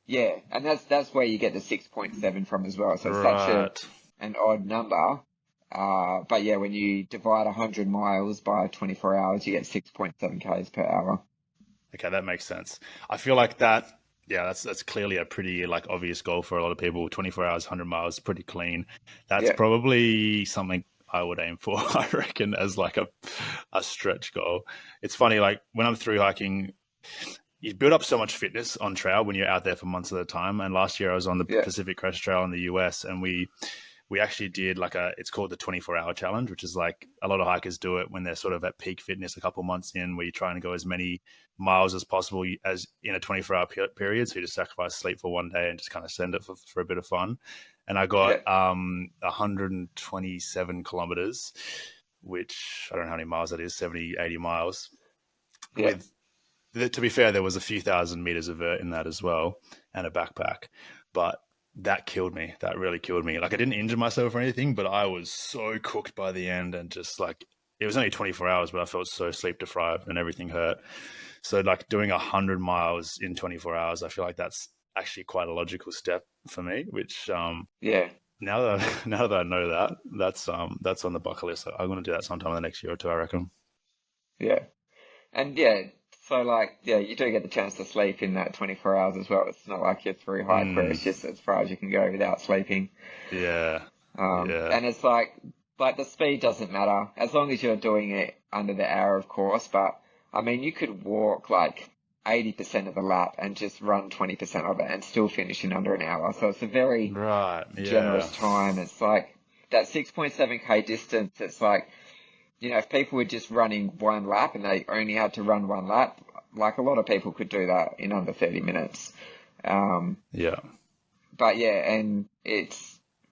Yeah, and that's where you get the 6.7 from as well. So it's such an odd number. But when you divide 100 miles by 24 hours, you get 6.7 Ks per hour. Okay, that makes sense. I feel like that's clearly a pretty obvious goal for a lot of people. 24 hours, 100 miles, is pretty clean. That's probably something I would aim for, I reckon, as like a stretch goal. It's funny, like when I'm through hiking, you build up so much fitness on trail when you're out there for months at a time. And last year I was on the Pacific Crest Trail in the US, and we actually did it's called the 24-hour challenge, which is like a lot of hikers do it when they're sort of at peak fitness a couple of months in, where you're trying to go as many miles as possible as in a 24-hour period. So you just sacrifice sleep for one day and just kind of send it for a bit of fun. And I got 127 kilometers, which I don't know how many miles that is, 70, 80 miles. Yeah. To be fair, there was a few thousand meters of vert in that as well, and a backpack. But that killed me. That really killed me. Like, I didn't injure myself or anything, but I was so cooked by the end, and just like, it was only 24 hours, but I felt so sleep deprived and everything hurt. So like doing 100 miles in 24 hours, I feel like that's actually quite a logical step for me, which Now that now that I know that, that's on the bucket list. I'm going to do that sometime in the next year or two, I reckon. Yeah. And yeah, so like, yeah, you do get the chance to sleep in that 24 hours as well. It's not like you're through hike where Mm, it's just as far as you can go without sleeping. yeah, yeah, And it's like the speed doesn't matter as long as you're doing it under the hour, of course. But I mean, you could walk like 80% of the lap and just run 20% of it and still finish in under an hour. So it's a very right, yeah, generous time. It's like that 6.7K distance. It's like, if people were just running one lap and they only had to run one lap, like a lot of people could do that in under 30 minutes. Um, yeah, but yeah,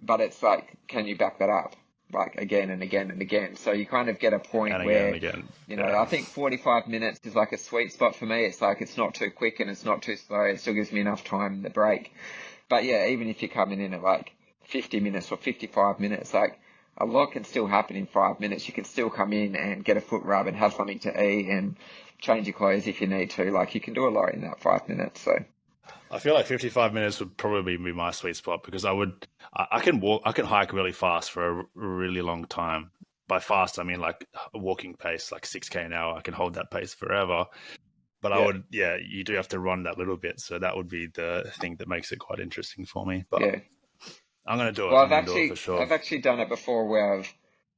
but it's like, can you back that up? Like again and again and again. So you kind of get a point and again and where, again, I yeah, think 45 minutes is like a sweet spot for me. It's like, it's not too quick and it's not too slow. It still gives me enough time in the break. But yeah, even if you're coming in at like 50 minutes or 55 minutes, like a lot can still happen in 5 minutes. You can still come in and get a foot rub and have something to eat and change your clothes if you need to. Like you can do a lot in that 5 minutes. So I feel like 55 minutes would probably be my sweet spot because I can walk, I can hike really fast for a really long time. By fast, I mean like a walking pace, like 6K an hour. I can hold that pace forever. But I yeah, would, yeah, you do have to run that little bit. So that would be the thing that makes it quite interesting for me. But yeah. I'm going to do it. Well, I'm going to do it for sure. I've actually done it before where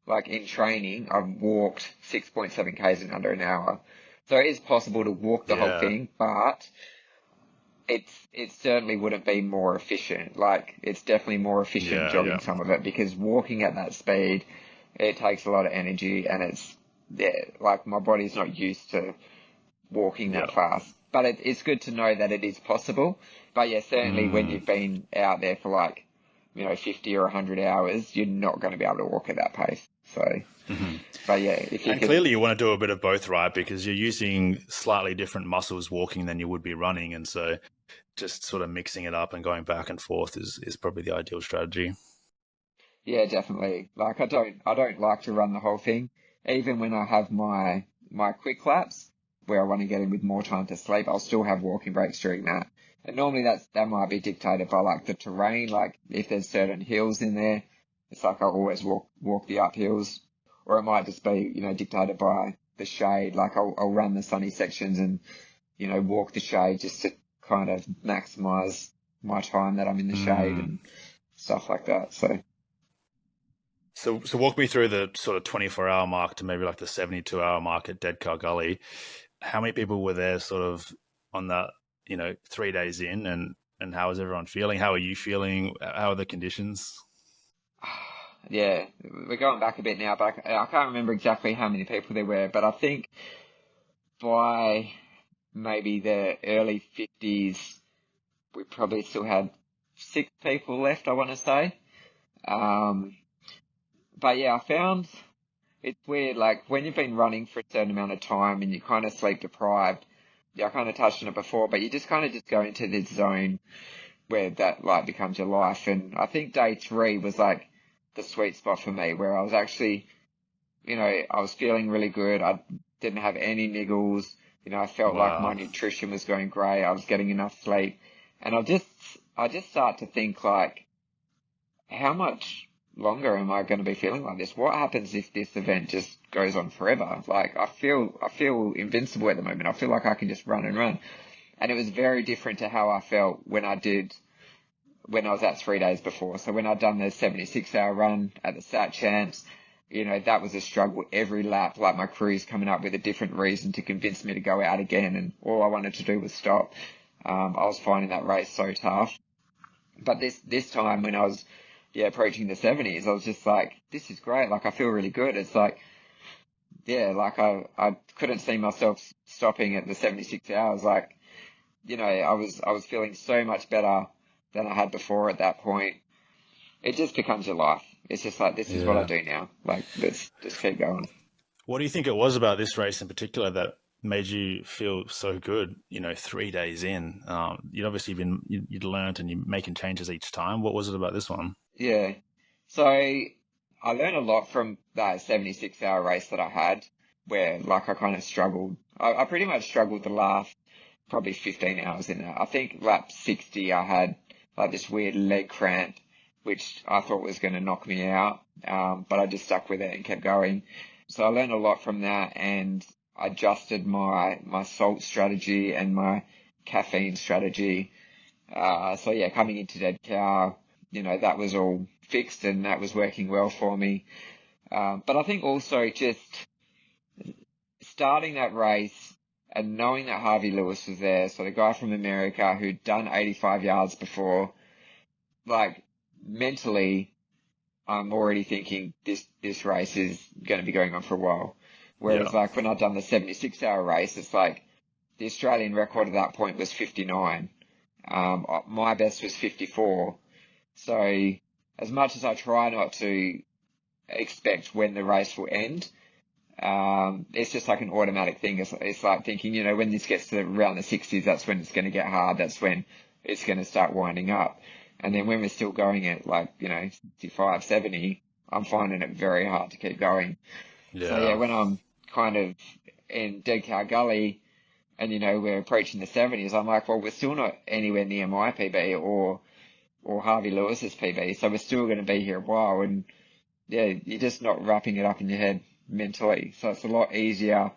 like in training, I've walked 6.7 Ks in under an hour. So it is possible to walk the whole Yeah. thing, but it certainly wouldn't be more efficient. Like it's definitely more efficient Yeah. jogging Yeah. some of it because walking at that speed, it takes a lot of energy and yeah, like my body's not used to walking that Yeah. fast. But it's good to know that it is possible. But yeah, certainly when Mm. you've been out there for like, 50 or 100 hours, you're not going to be able to walk at that pace. So, Hmm. but yeah, if you And can, clearly, you want to do a bit of both, right? Because you're using slightly different muscles walking than you would be running. And so just sort of mixing it up and going back and forth is probably the ideal strategy. yeah, definitely. Like I don't like to run the whole thing. Even when I have my quick laps where I want to get in with more time to sleep, I'll still have walking breaks during that. And normally that might be dictated by like the terrain, like if there's certain hills in there, it's like I always walk the up hills, or it might just be, dictated by the shade. Like I'll run the sunny sections and, walk the shade just to kind of maximize my time that I'm in the shade Mm. and stuff like that. So. So walk me through the sort of 24-hour mark to maybe like the 72-hour mark at Dead Cow Gully. How many people were there sort of on that, 3 days in, and how is everyone feeling? How are you feeling? How are the conditions? Yeah, we're going back a bit now, but I can't remember exactly how many people there were, but I think by maybe the early 50s, we probably still had 6 people left, I want to say. Um, but yeah, I found it's weird, like when you've been running for a certain amount of time and you're kind of sleep deprived, yeah, I kind of touched on it before, but you just kind of just go into this zone where that like becomes your life. And I think day 3 was like the sweet spot for me where I was actually I was feeling really good. I didn't have any niggles. I felt like my Wow. nutrition was going great. I was getting enough sleep. And I just start to think like, how much longer am I going to be feeling like this? What happens if this event just goes on forever? Like I feel invincible at the moment. I feel like I can just run and run. And it was very different to how I felt when I was at 3 days before. So when I'd done the 76-hour run at the Sat Champs, that was a struggle every lap. Like my crew's coming up with a different reason to convince me to go out again, and all I wanted to do was stop. I was finding that race so tough. But this time when I was approaching the 70s, I was just like, this is great. Like I feel really good. It's like like I couldn't see myself stopping at the 76 hours. Like I was feeling so much better than I had before at that point. It just becomes your life. It's just like, this is what I Yeah. do now. Like, let's just keep going. What do you think it was about this race in particular that made you feel so good? 3 days in, you'd obviously you'd learned and you're making changes each time. What was it about this one? Yeah. So I learned a lot from that 76-hour race that I had where like I kind of struggled. I pretty much struggled the last probably 15 hours in it. I think lap 60, I had like this weird leg cramp, which I thought was going to knock me out. But I just stuck with it and kept going. So I learned a lot from that, and adjusted my salt strategy and my caffeine strategy. So yeah, coming into Dead Cow, that was all fixed and that was working well for me. But I think also just starting that race and knowing that Harvey Lewis was there, so the guy from America who'd done 85 yards before, like mentally, I'm already thinking this race is going to be going on for a while. Whereas like when I'd done the 76-hour race, it's like the Australian record at that point was 59. My best was 54. So as much as I try not to expect when the race will end, it's just like an automatic thing. It's like thinking, when this gets to around the 60s, that's when it's going to get hard. That's when it's going to start winding up. And then when we're still going at 65, 70, I'm finding it very hard to keep going. Yeah. So yeah, when I'm kind of in Dead Cow Gully and, we're approaching the 70s, I'm like, well, we're still not anywhere near my PB or Harvey Lewis's PB. So we're still going to be here a while. And yeah, you're just not wrapping it up in your head mentally. So it's a lot easier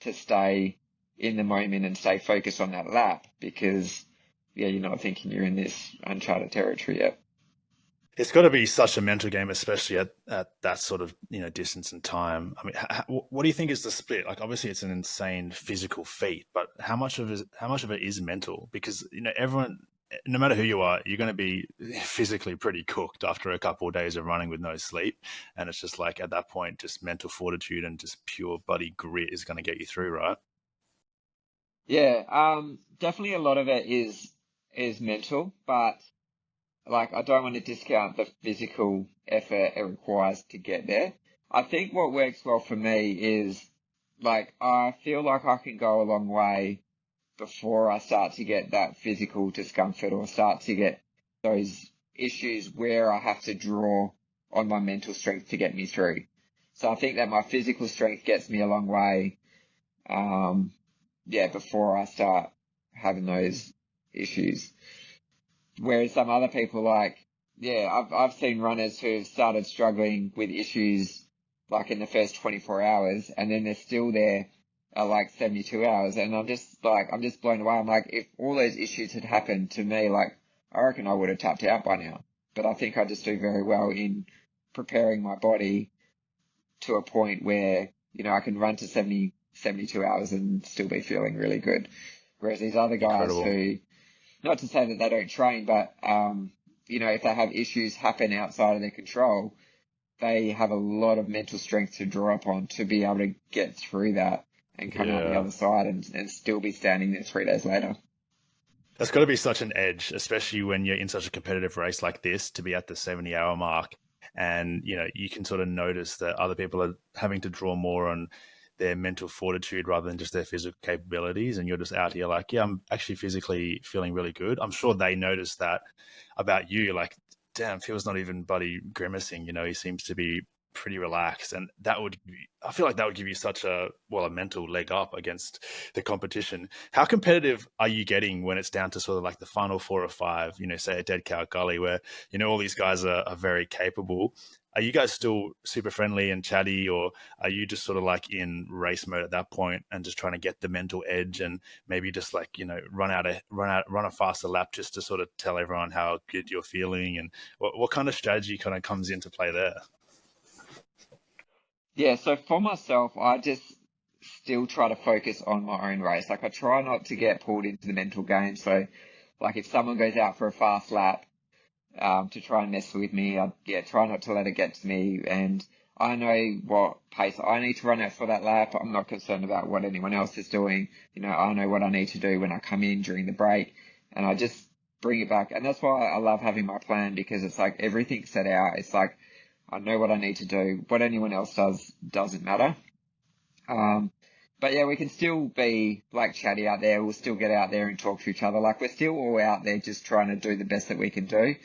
to stay in the moment and stay focused on that lap because, yeah, you're not thinking you're in this uncharted territory yet. It's got to be such a mental game, especially at that sort of distance and time. I mean, what do you think is the split? Like, obviously, it's an insane physical feat, but how much of it is mental? Because everyone, no matter who you are, you're going to be physically pretty cooked after a couple of days of running with no sleep, and it's just like at that point, just mental fortitude and just pure bloody grit is going to get you through, right? Yeah, definitely a lot of it is mental, but I don't want to discount the physical effort it requires to get there. I think what works well for me is I feel like I can go a long way before I start to get that physical discomfort or start to get those issues where I have to draw on my mental strength to get me through. So I think that my physical strength gets me a long way, before I start having those issues. Whereas some other people I've seen runners who've started struggling with issues in the first 24 hours and then they're still there at 72 hours. And I'm just blown away. I'm like, if all those issues had happened to me, I reckon I would have tapped out by now. But I think I just do very well in preparing my body to a point where, I can run to 72 hours and still be feeling really good. Whereas these other guys Incredible. who, not to say that they don't train, but, if they have issues happen outside of their control, they have a lot of mental strength to draw upon to be able to get through that and come out the other side and still be standing there 3 days later. That's got to be such an edge, especially when you're in such a competitive race like this, to be at the 70-hour mark. And, you can sort of notice that other people are having to draw more on their mental fortitude rather than just their physical capabilities. And you're just out here like, yeah, I'm actually physically feeling really good. I'm sure they noticed that about you. Like, damn, Phil's not even bloody grimacing. He seems to be pretty relaxed. And I feel like that would give you such a mental leg up against the competition. How competitive are you getting when it's down to sort of like the final 4 or 5, say a Dead Cow Gully where, all these guys are very capable? Are you guys still super friendly and chatty, or are you just sort of like in race mode at that point and just trying to get the mental edge and maybe just run a faster lap just to sort of tell everyone how good you're feeling? And what kind of strategy kind of comes into play there? Yeah, so for myself, I just still try to focus on my own race. I try not to get pulled into the mental game. So if someone goes out for a fast lap, to try and mess with me, try not to let it get to me. And I know what pace I need to run at for that lap. I'm not concerned about what anyone else is doing. I know what I need to do when I come in during the break, and I just bring it back. And that's why I love having my plan, because it's like everything's set out. It's like I know what I need to do. What anyone else does doesn't matter. But yeah, we can still be chatty out there. We'll still get out there and talk to each other. We're still all out there just trying to do the best that we can do.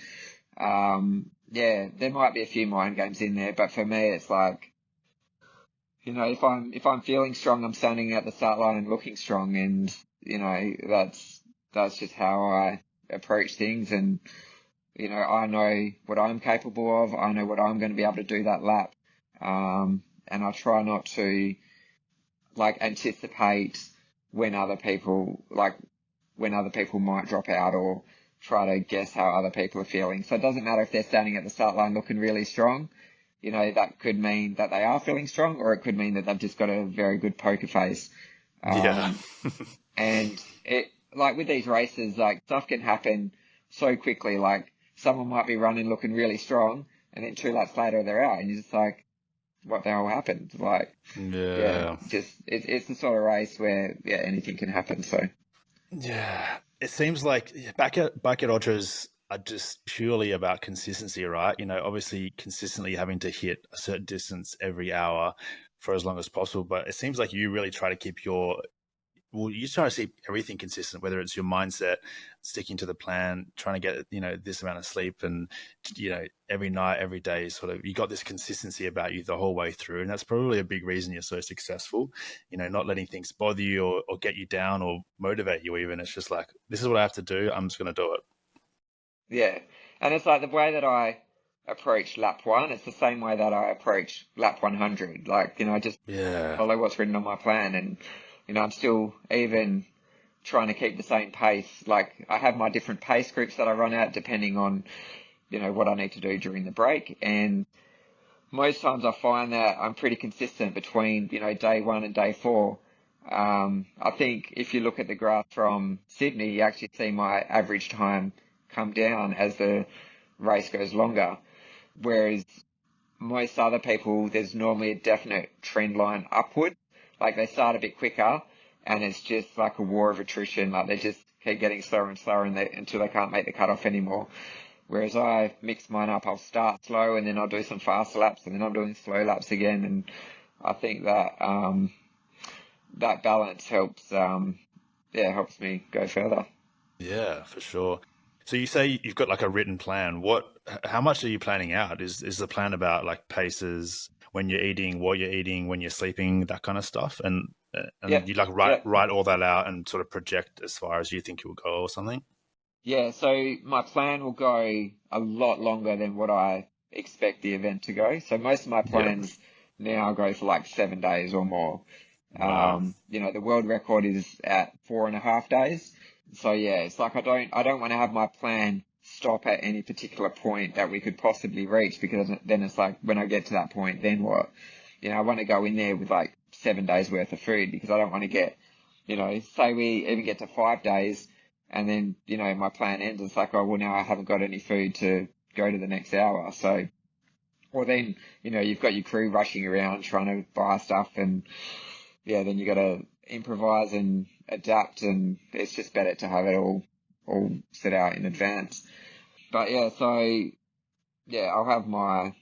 There might be a few mind games in there, but for me, it's if I'm feeling strong, I'm standing at the start line and looking strong, and that's just how I approach things. And I know what I'm capable of. I know what I'm going to be able to do that lap. And I try not to anticipate when other people, when other people might drop out, or try to guess how other people are feeling. So it doesn't matter if they're standing at the start line looking really strong. That could mean that they are feeling strong, or it could mean that they've just got a very good poker face. Yeah. And with these races, stuff can happen so quickly. Like, someone might be running looking really strong, and then 2 laps later they're out, and you're just like, what the hell happened? Yeah. It's the sort of race where anything can happen. So Yeah. It seems like bucket ultras are just purely about consistency, right? Obviously consistently having to hit a certain distance every hour for as long as possible. But it seems like you really try to keep you try to see everything consistent, whether it's your mindset, sticking to the plan, trying to get, this amount of sleep, and, every night, every day, sort of, you got this consistency about you the whole way through. And that's probably a big reason you're so successful, not letting things bother you, or get you down, or motivate you even. It's just like, this is what I have to do. I'm just going to do it. yeah, and it's like the way that I approach lap one. It's the same way that I approach lap 100. I just Yeah. follow what's written on my plan, and I'm still even trying to keep the same pace. Like, I have my different pace groups that I run out depending on what I need to do during the break. And most times I find that I'm pretty consistent between, day one and day four. I think if you look at the graph from Sydney, you actually see my average time come down as the race goes longer. Whereas most other people, there's normally a definite trend line upward. Like, they start a bit quicker, and it's just like a war of attrition. Like, they just keep getting slower and slower until they can't make the cutoff anymore. Whereas I mix mine up. I'll start slow, and then I'll do some fast laps, and then I'm doing slow laps again. And I think that that balance helps helps me go further. Yeah, for sure. So you say you've got like a written plan. How much are you planning out? Is the plan about like paces, when you're eating, what you're eating, when you're sleeping, that kind of stuff? And Yep. you like write all that out and sort of project as far as you think it will go or something? Yeah, so my plan will go a lot longer than what I expect the event to go. So most of my Yeah. plans now go for like 7 days or more. Wow. The world record is at 4.5 days. So yeah, it's like I don't want to have my plan stop at any particular point that we could possibly reach, because then it's like, when I get to that point, then what? I want to go in there with like 7 days worth of food, because I don't want to get, say we even get to 5 days, and then, my plan ends. It's like, oh, well, now I haven't got any food to go to the next hour. So, or then, you've got your crew rushing around trying to buy stuff, and yeah, then you got to improvise and adapt, and it's just better to have it all set out in advance. But yeah, so yeah, my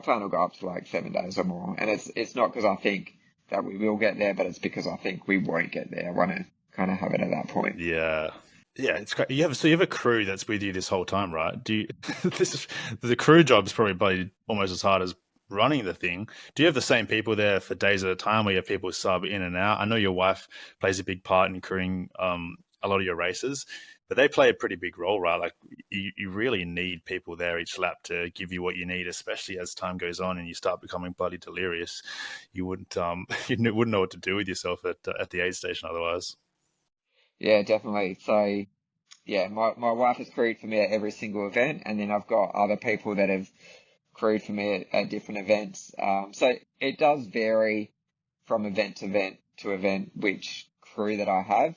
plan will go up to like 7 days or more, and it's not because I think that we will get there, but it's because I think we won't get there. I want to kind of have it at that point. Yeah. Yeah, it's great. You have a crew that's with you this whole time, right? The crew job is probably almost as hard as running the thing. Do you have the same people there for days at a time, or you have people sub in and out? I know your wife plays a big part in crewing a lot of your races, but they play a pretty big role, right? Like, you really need people there each lap to give you what you need, especially as time goes on and you start becoming bloody delirious. You wouldn't wouldn't know what to do with yourself at the aid station otherwise. Yeah, definitely. So yeah, my wife has crewed for me at every single event, and then I've got other people that have crewed for me at different events. So it does vary from event to event which crew that I have.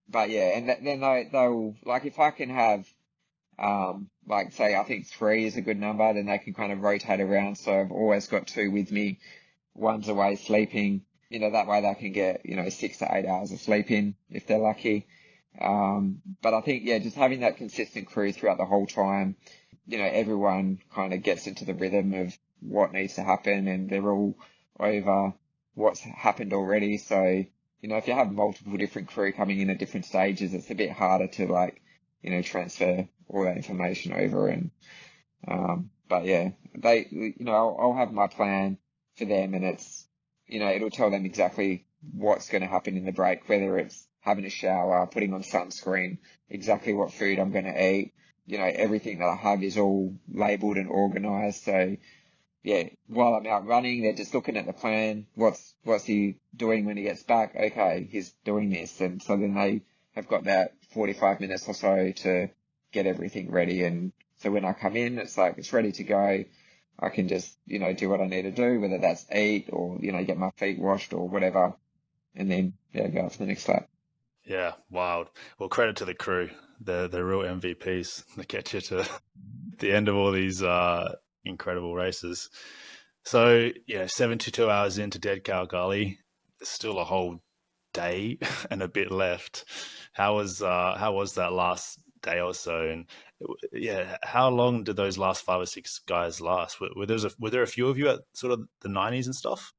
But yeah, and then they'll, like, if I can have, like, say, I think three is a good number, then they can kind of rotate around. So I've always got two with me. One's away sleeping. That way they can get, 6 to 8 hours of sleep in if they're lucky. But I think, yeah, just having that consistent crew throughout the whole time, everyone kind of gets into the rhythm of what needs to happen, and they're all over what's happened already. So, if you have multiple different crew coming in at different stages, it's a bit harder to, like, transfer all that information over. And, but yeah, I'll have my plan for them, and it'll tell them exactly what's going to happen in the break, whether it's having a shower, putting on sunscreen, exactly what food I'm going to eat, everything that I have is all labelled and organised. So yeah, while I'm out running, they're just looking at the plan. What's he doing when he gets back? Okay, he's doing this. And so then they have got that 45 minutes or so to get everything ready. And so when I come in, it's like, it's ready to go. I can just, do what I need to do, whether that's eat or, get my feet washed or whatever. And then, go for the next lap. Yeah, wild. Well, credit to the crew. They're real MVPs. They get you to the end of all these incredible races. So, 72 hours into Dead Cow Gully. There's still a whole day and a bit left. How was that last day or so? And how long did those last 5 or 6 guys last? Were there a few of you at sort of the 90s and stuff?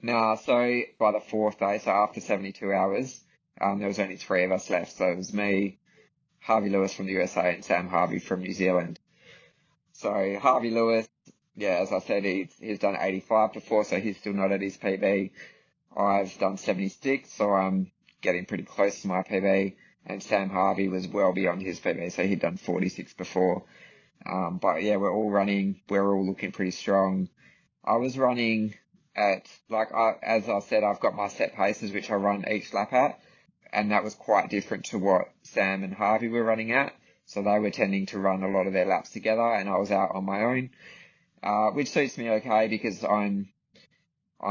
No, so by the fourth day, so after 72 hours, there was only 3 of us left. So it was me, Harvey Lewis from the USA, and Sam Harvey from New Zealand. So Harvey Lewis, as I said, he's done 85 before, so he's still not at his PB. I've done 76, so I'm getting pretty close to my PB. And Sam Harvey was well beyond his PB, so he'd done 46 before. But yeah, we're all looking pretty strong. I was running at, as I said, I've got my set paces, which I run each lap at. And that was quite different to what Sam and Harvey were running at. So they were tending to run a lot of their laps together, and I was out on my own, which suits me okay because I'm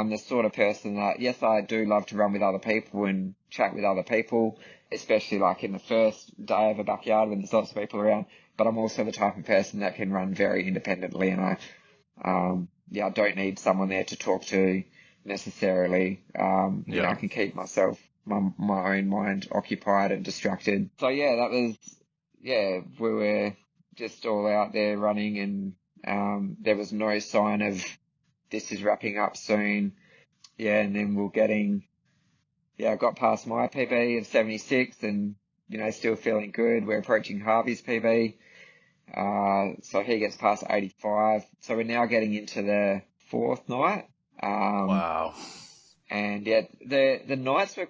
the sort of person that, yes, I do love to run with other people and chat with other people, especially like in the first day of a backyard when there's lots of people around. But I'm also the type of person that can run very independently, and I don't need someone there to talk to necessarily. I can keep myself, my own mind occupied and distracted. So we were just all out there running, and there was no sign of this is wrapping up soon. And then I got past my PB of 76 and, still feeling good. We're approaching Harvey's PB. So he gets past 85. So we're now getting into the 4th night. Wow. And the nights were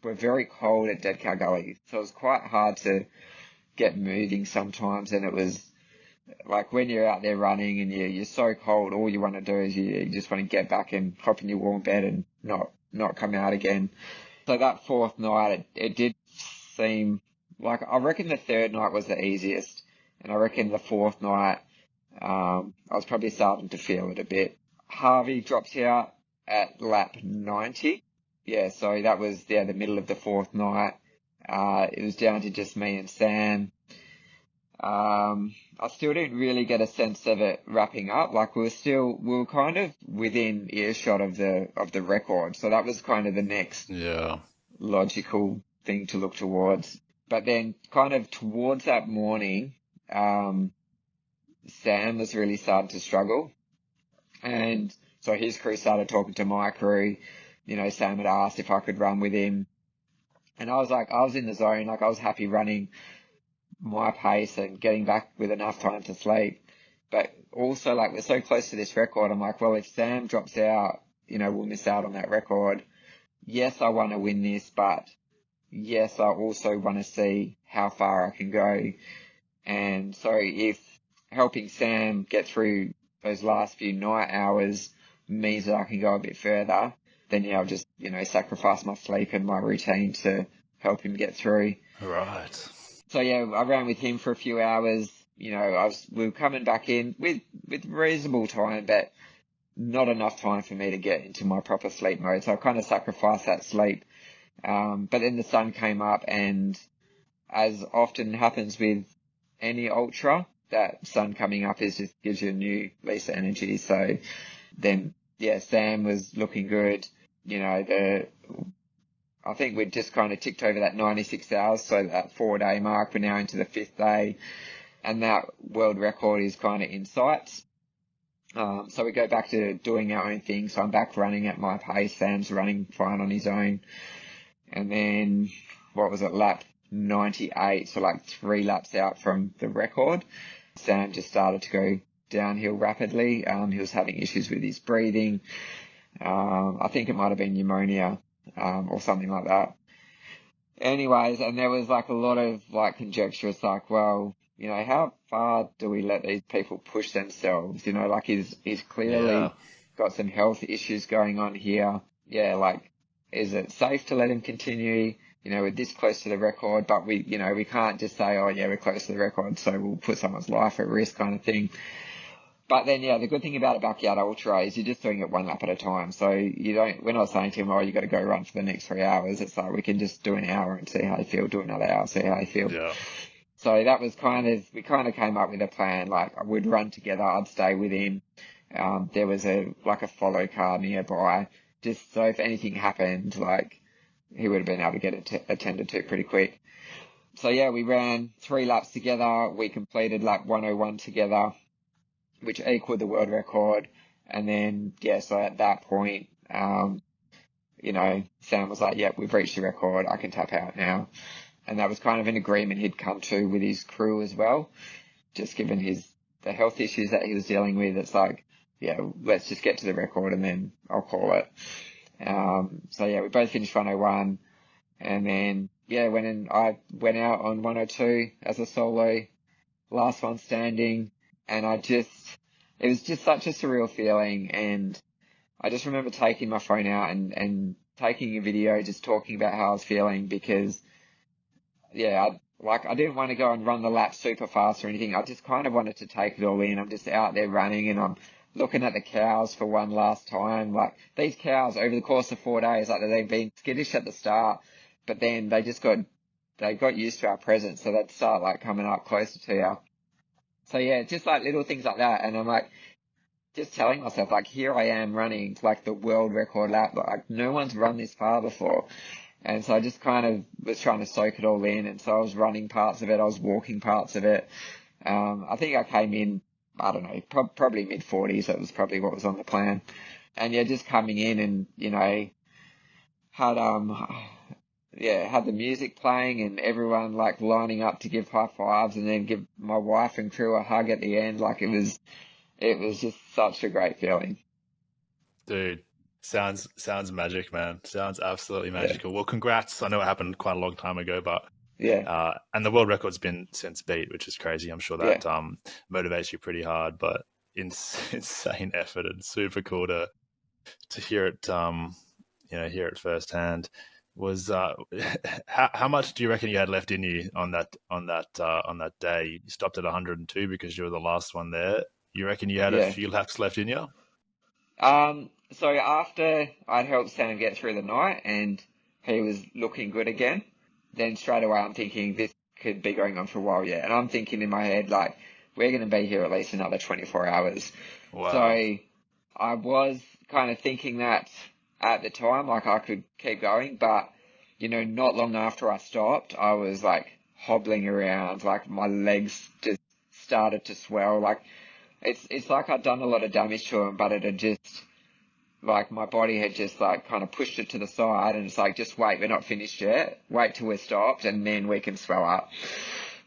were very cold at Dead Cow Gully. So it was quite hard to get moving sometimes. And it was like when you're out there running and you're so cold, all you want to do is you just want to get back and hop in your warm bed and not come out again. So that 4th night, it did seem like, I reckon the 3rd night was the easiest. And I reckon the 4th night, I was probably starting to feel it a bit. Harvey drops out at lap 90. So that was, the middle of the 4th night. It was down to just me and Sam. I still didn't really get a sense of it wrapping up. Like we were kind of within earshot of the record. So that was kind of the next logical thing to look towards. But then kind of towards that morning, Sam was really starting to struggle. And so his crew started talking to my crew. Sam had asked if I could run with him. And I was in the zone, like I was happy running my pace and getting back with enough time to sleep. But also, like, we're so close to this record, I'm like, well, if Sam drops out, we'll miss out on that record. Yes, I want to win this, but yes, I also want to see how far I can go. And so if helping Sam get through those last few night hours means that I can go a bit further, then I'll just, sacrifice my sleep and my routine to help him get through. Right. So I ran with him for a few hours. We were coming back in with reasonable time, but not enough time for me to get into my proper sleep mode. So I kind of sacrificed that sleep. But then the sun came up, and as often happens with any ultra, that sun coming up just gives you a new lease of energy. So then, Sam was looking good. I think we'd just kind of ticked over that 96 hours, so that 4-day mark. We're now into the 5th day, and that world record is kind of in sight. So we go back to doing our own thing. So I'm back running at my pace. Sam's running fine on his own. And then, lap 98, so like 3 laps out from the record, Sam just started to go downhill rapidly. He was having issues with his breathing. I think it might have been pneumonia. Or something like that. anyways, and there was like a lot of like conjecture. It's like, well, you know, how far do we let these people push themselves? You know, like he's Yeah. clearly got some health issues going on here. Yeah, like, is it safe to let him continue? You know, we're this close to the record, but we can't just say, oh yeah, we're close to the record, so we'll put someone's life at risk kind of thing. But then, yeah, the good thing about a backyard ultra is you're just doing it one lap at a time. So we're not saying to him, oh, you got to go run for the next 3 hours. It's like we can just do an hour and see how you feel, do another hour, see how you feel. Yeah. So that was we kind of came up with a plan. Like, I would run together, I'd stay with him. There was a follow car nearby, just so if anything happened, like, he would have been able to get it attended to pretty quick. So yeah, we ran 3 laps together. We completed lap 101 together, which equaled the world record. And then, yeah, so at that point, you know, Sam was like, yep, we've reached the record. I can tap out now. And that was kind of an agreement he'd come to with his crew as well, just given the health issues that he was dealing with. It's like, yeah, let's just get to the record and then I'll call it. So yeah, we both finished 101, and then, yeah, I went out on 102 as a solo, last one standing, and it was just such a surreal feeling. And I just remember taking my phone out and taking a video, just talking about how I was feeling, because, yeah, I didn't want to go and run the lap super fast or anything. I just kind of wanted to take it all in. I'm just out there running, and I'm looking at the cows for one last time. Like, these cows over the course of 4 days, like, they've been skittish at the start, but then they got used to our presence, so they'd start like coming up closer to you. So yeah, just like little things like that. And I'm like, just telling myself, like, here I am running like the world record lap. Like, no one's run this far before. And so I just kind of was trying to soak it all in. And so I was running parts of it. I was walking parts of it. I think I came in, I don't know, probably mid-40s. That was probably what was on the plan. And yeah, just coming in and, you know, had the music playing and everyone like lining up to give high fives, and then give my wife and crew a hug at the end. Like, it was just such a great feeling. Dude, sounds magic, man. Sounds absolutely magical. Yeah. Well, congrats. I know it happened quite a long time ago, but Yeah. and the world record's been since beat, which is crazy. I'm sure that Yeah. motivates you pretty hard, but insane effort, and super cool to hear it. Hear it firsthand. Was how much do you reckon you had left in you on that day? You stopped at 102 because you were the last one there. You reckon you had a Yeah. few laps left in you? So after I'd helped Sam get through the night and he was looking good again, then straight away I'm thinking this could be going on for a while yet. And I'm thinking in my head, like, we're going to be here at least another 24 hours. Wow. So I was kind of thinking that at the time, like, I could keep going, but, you know, not long after I stopped, I was like hobbling around, like my legs just started to swell. Like, it's like I'd done a lot of damage to them, but it had just, like, my body had just like kind of pushed it to the side, and it's like, just wait, we're not finished yet. Wait till we're stopped, and then we can swell up.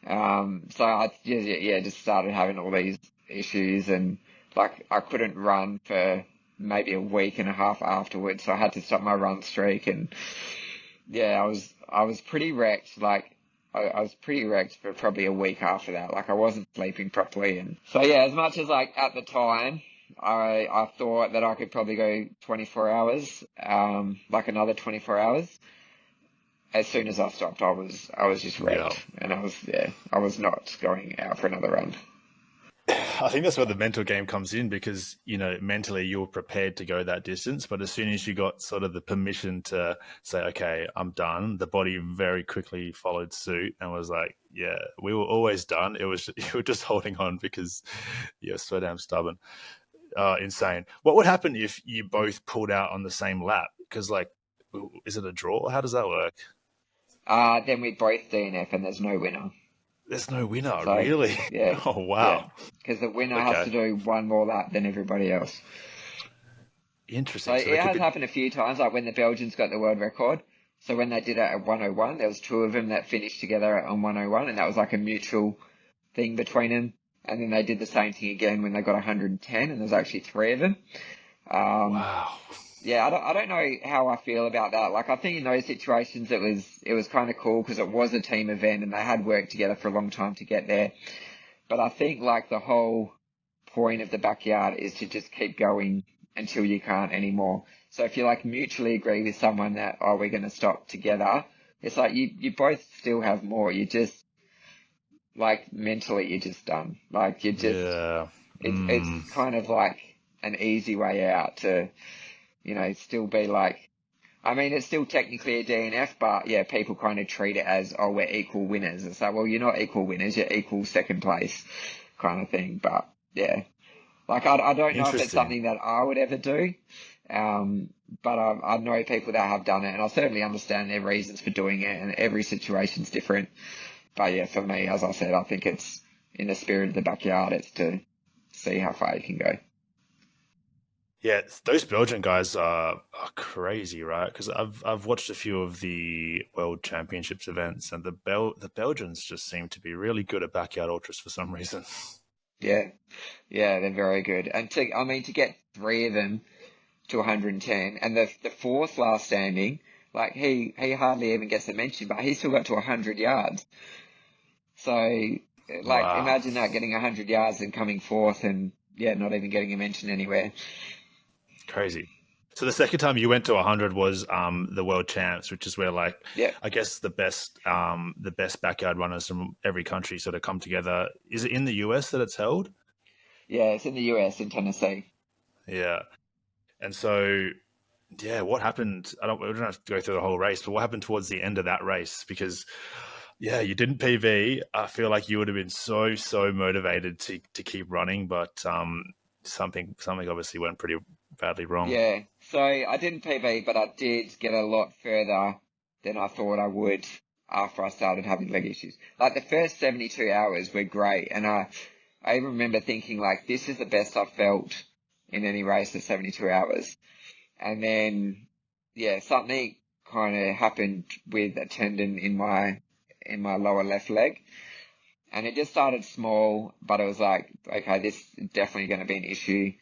So I just started having all these issues, and like I couldn't run for maybe a week and a half afterwards. So I had to stop my run streak, and yeah, I was pretty wrecked. Like, I was pretty wrecked for probably a week after that. Like, I wasn't sleeping properly. And so, yeah, as much as like at the time, I thought that I could probably go 24 hours, like another 24 hours. As soon as I stopped, I was just wrecked. Yeah. And I was not going out for another run. I think that's where the mental game comes in, because, you know, mentally you were prepared to go that distance, but as soon as you got sort of the permission to say, okay, I'm done, the body very quickly followed suit and was like, yeah, we were always done. It was, you were just holding on because you're so damn stubborn. Insane. What would happen if you both pulled out on the same lap? Because, like, is it a draw? How does that work? Then we both DNF and there's no winner. There's no winner, So, really? yeah. Oh, wow. Yeah. Because the winner has to do one more lap than everybody else. Interesting. So it has happened a few times, like when the Belgians got the world record. So when they did it at 101, there was 2 of them that finished together on 101, and that was like a mutual thing between them. And then they did the same thing again when they got 110, and there's actually 3 of them. Wow. yeah, I don't know how I feel about that. Like, I think in those situations it was kind of cool because it was a team event and they had worked together for a long time to get there. But I think like the whole point of the backyard is to just keep going until you can't anymore. So if you like mutually agree with someone that, oh, we're going to stop together, it's like you both still have more. You just, like, mentally you're just done. Like, you just, Yeah. it's kind of like an easy way out to, still be like, I mean, it's still technically a DNF, but yeah, people kind of treat it as, oh, we're equal winners. It's like, well, you're not equal winners, you're equal second place kind of thing. But yeah, like, I don't know if it's Interesting. something that I would ever do. But I know people that have done it, and I certainly understand their reasons for doing it, and every situation's different. But yeah, for me, as I said, I think it's in the spirit of the backyard. It's to see how far you can go. Yeah, those Belgian guys are crazy, right? Because I've watched a few of the World Championships events, and the Belgians just seem to be really good at backyard ultras for some reason. Yeah, yeah, they're very good. And to get three of them to 110, and the fourth last standing, like he hardly even gets a mention, but he still got to 100 yards. So, like, Wow, imagine that, getting 100 yards and coming fourth, and yeah, not even getting a mention anywhere. crazy. So the second time you went to 100 was the World Champs, which is where like Yeah, I guess the best backyard runners from every country sort of come together. Is it in the US that it's held? yeah, it's in the US, in Tennessee. Yeah. And so yeah, what happened? We don't have to go through the whole race, but what happened towards the end of that race? Because yeah, you didn't PB. I feel like you would have been so motivated to keep running, but something obviously went pretty badly wrong. Yeah, so I didn't PB, but I did get a lot further than I thought I would after I started having leg issues. Like, the first 72 hours were great, and I even remember thinking, like, this is the best I've felt in any race at 72 hours. And then, yeah, something kind of happened with a tendon in my lower left leg. And it just started small, but it was like, okay, this is definitely going to be an issue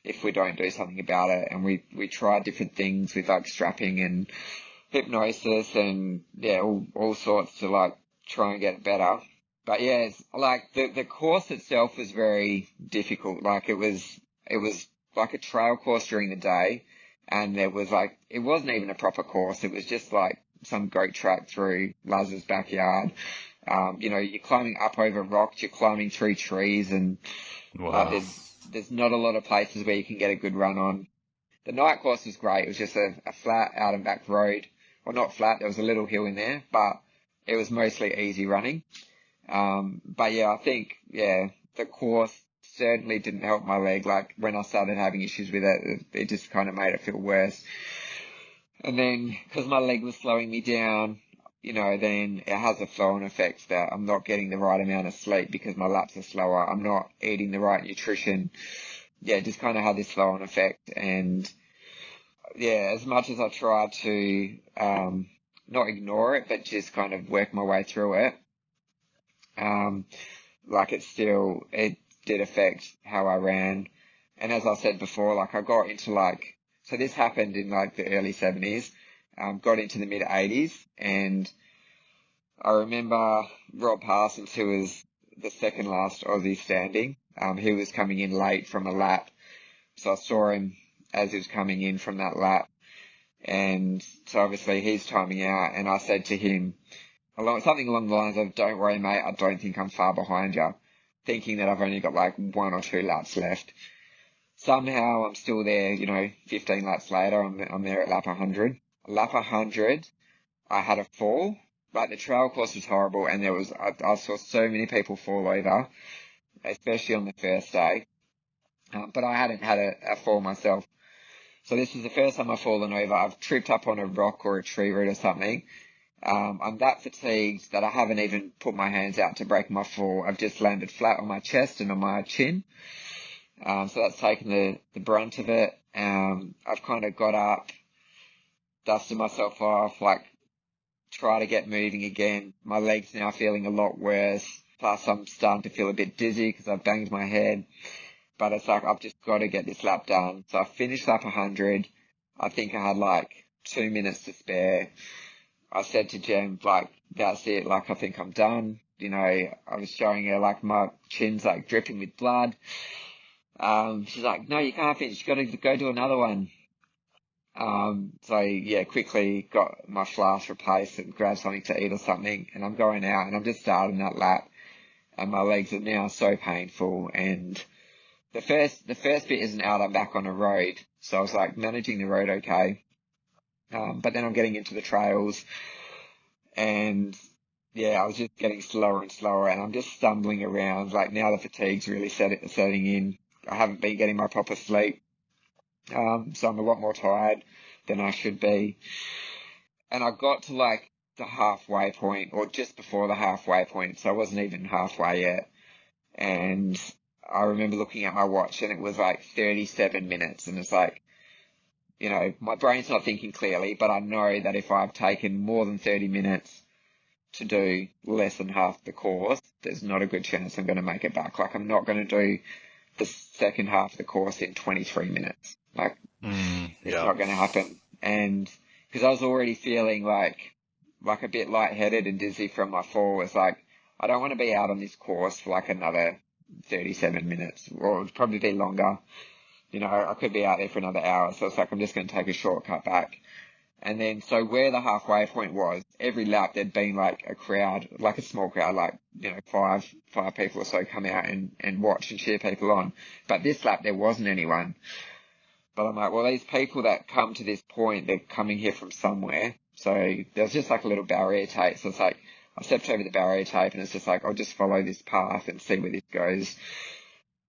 if we don't do something about it. And we tried different things with, like, strapping and hypnosis and yeah, all sorts to, like, try and get it better. But yeah, it's like the course itself was very difficult. Like, it was like a trail course during the day, and there was like, it wasn't even a proper course. It was just like some goat track through Laz's backyard. You're climbing up over rocks, you're climbing through trees, and like, Wow. there's not a lot of places where you can get a good run on. The night course was great. It was just a flat out and back road. Well, not flat, there was a little hill in there, but it was mostly easy running. But yeah, I think, yeah, the course certainly didn't help my leg. Like, when I started having issues with it just kind of made it feel worse. And then, because my leg was slowing me down, then it has a flow-on effect that I'm not getting the right amount of sleep because my laps are slower. I'm not eating the right nutrition. Yeah, just kind of had this flow-on effect. And yeah, as much as I tried to not ignore it, but just kind of work my way through it, um, like, it did affect how I ran. And as I said before, like, I got into, like, so this happened in like the early 70s, got into the mid 80s, and I remember Rob Parsons, who was the second last Aussie standing. He was coming in late from a lap, so I saw him as he was coming in from that lap, and so obviously he's timing out, and I said to him, something along the lines of, "Don't worry, mate, I don't think I'm far behind you," thinking that I've only got like 1 or 2 laps left. Somehow I'm still there, 15 laps later, I'm there at lap 100. Lap 100, I had a fall. Like, the trail course was horrible, and I saw so many people fall over, especially on the first day. But I hadn't had a fall myself. So this is the first time I've fallen over. I've tripped up on a rock or a tree root or something. I'm that fatigued that I haven't even put my hands out to break my fall. I've just landed flat on my chest and on my chin. So that's taken the brunt of it. I've kind of got up, dusted myself off, like, try to get moving again. My leg's now feeling a lot worse. Plus, I'm starting to feel a bit dizzy because I've banged my head. But it's like, I've just got to get this lap done. So I finished lap 100. I think I had like 2 minutes to spare. I said to Jem, like, that's it, like, I think I'm done. You know, I was showing her, like, my chin's, like, dripping with blood. She's like, no, you can't finish, you gotta go do another one. So, yeah, quickly got my flask replaced and grabbed something to eat or something, and I'm going out, and I'm just starting that lap, and my legs are now so painful, and the first bit isn't out, I'm back on a road, so I was, like, managing the road okay. But then I'm getting into the trails, and yeah, I was just getting slower and slower, and I'm just stumbling around. Like, now the fatigue's really setting in. I haven't been getting my proper sleep, so I'm a lot more tired than I should be. And I got to like the halfway point, or just before the halfway point, so I wasn't even halfway yet. And I remember looking at my watch, and it was like 37 minutes, and it's like, you know, my brain's not thinking clearly, but I know that if I've taken more than 30 minutes to do less than half the course, there's not a good chance I'm going to make it back. Like, I'm not going to do the second half of the course in 23 minutes. Like, it's not going to happen. And because I was already feeling like a bit lightheaded and dizzy from my fall, it's like, I don't want to be out on this course for like another 37 minutes, or it would probably be longer. You know, I could be out there for another hour. So it's like, I'm just going to take a shortcut back. And then, so where the halfway point was, every lap there'd been like a crowd, like a small crowd, like, you know, five people or so come out and watch and cheer people on. But this lap there wasn't anyone. But I'm like, well, these people that come to this point, they're coming here from somewhere. So there's just like a little barrier tape. So it's like, I stepped over the barrier tape, and it's just like, I'll just follow this path and see where this goes.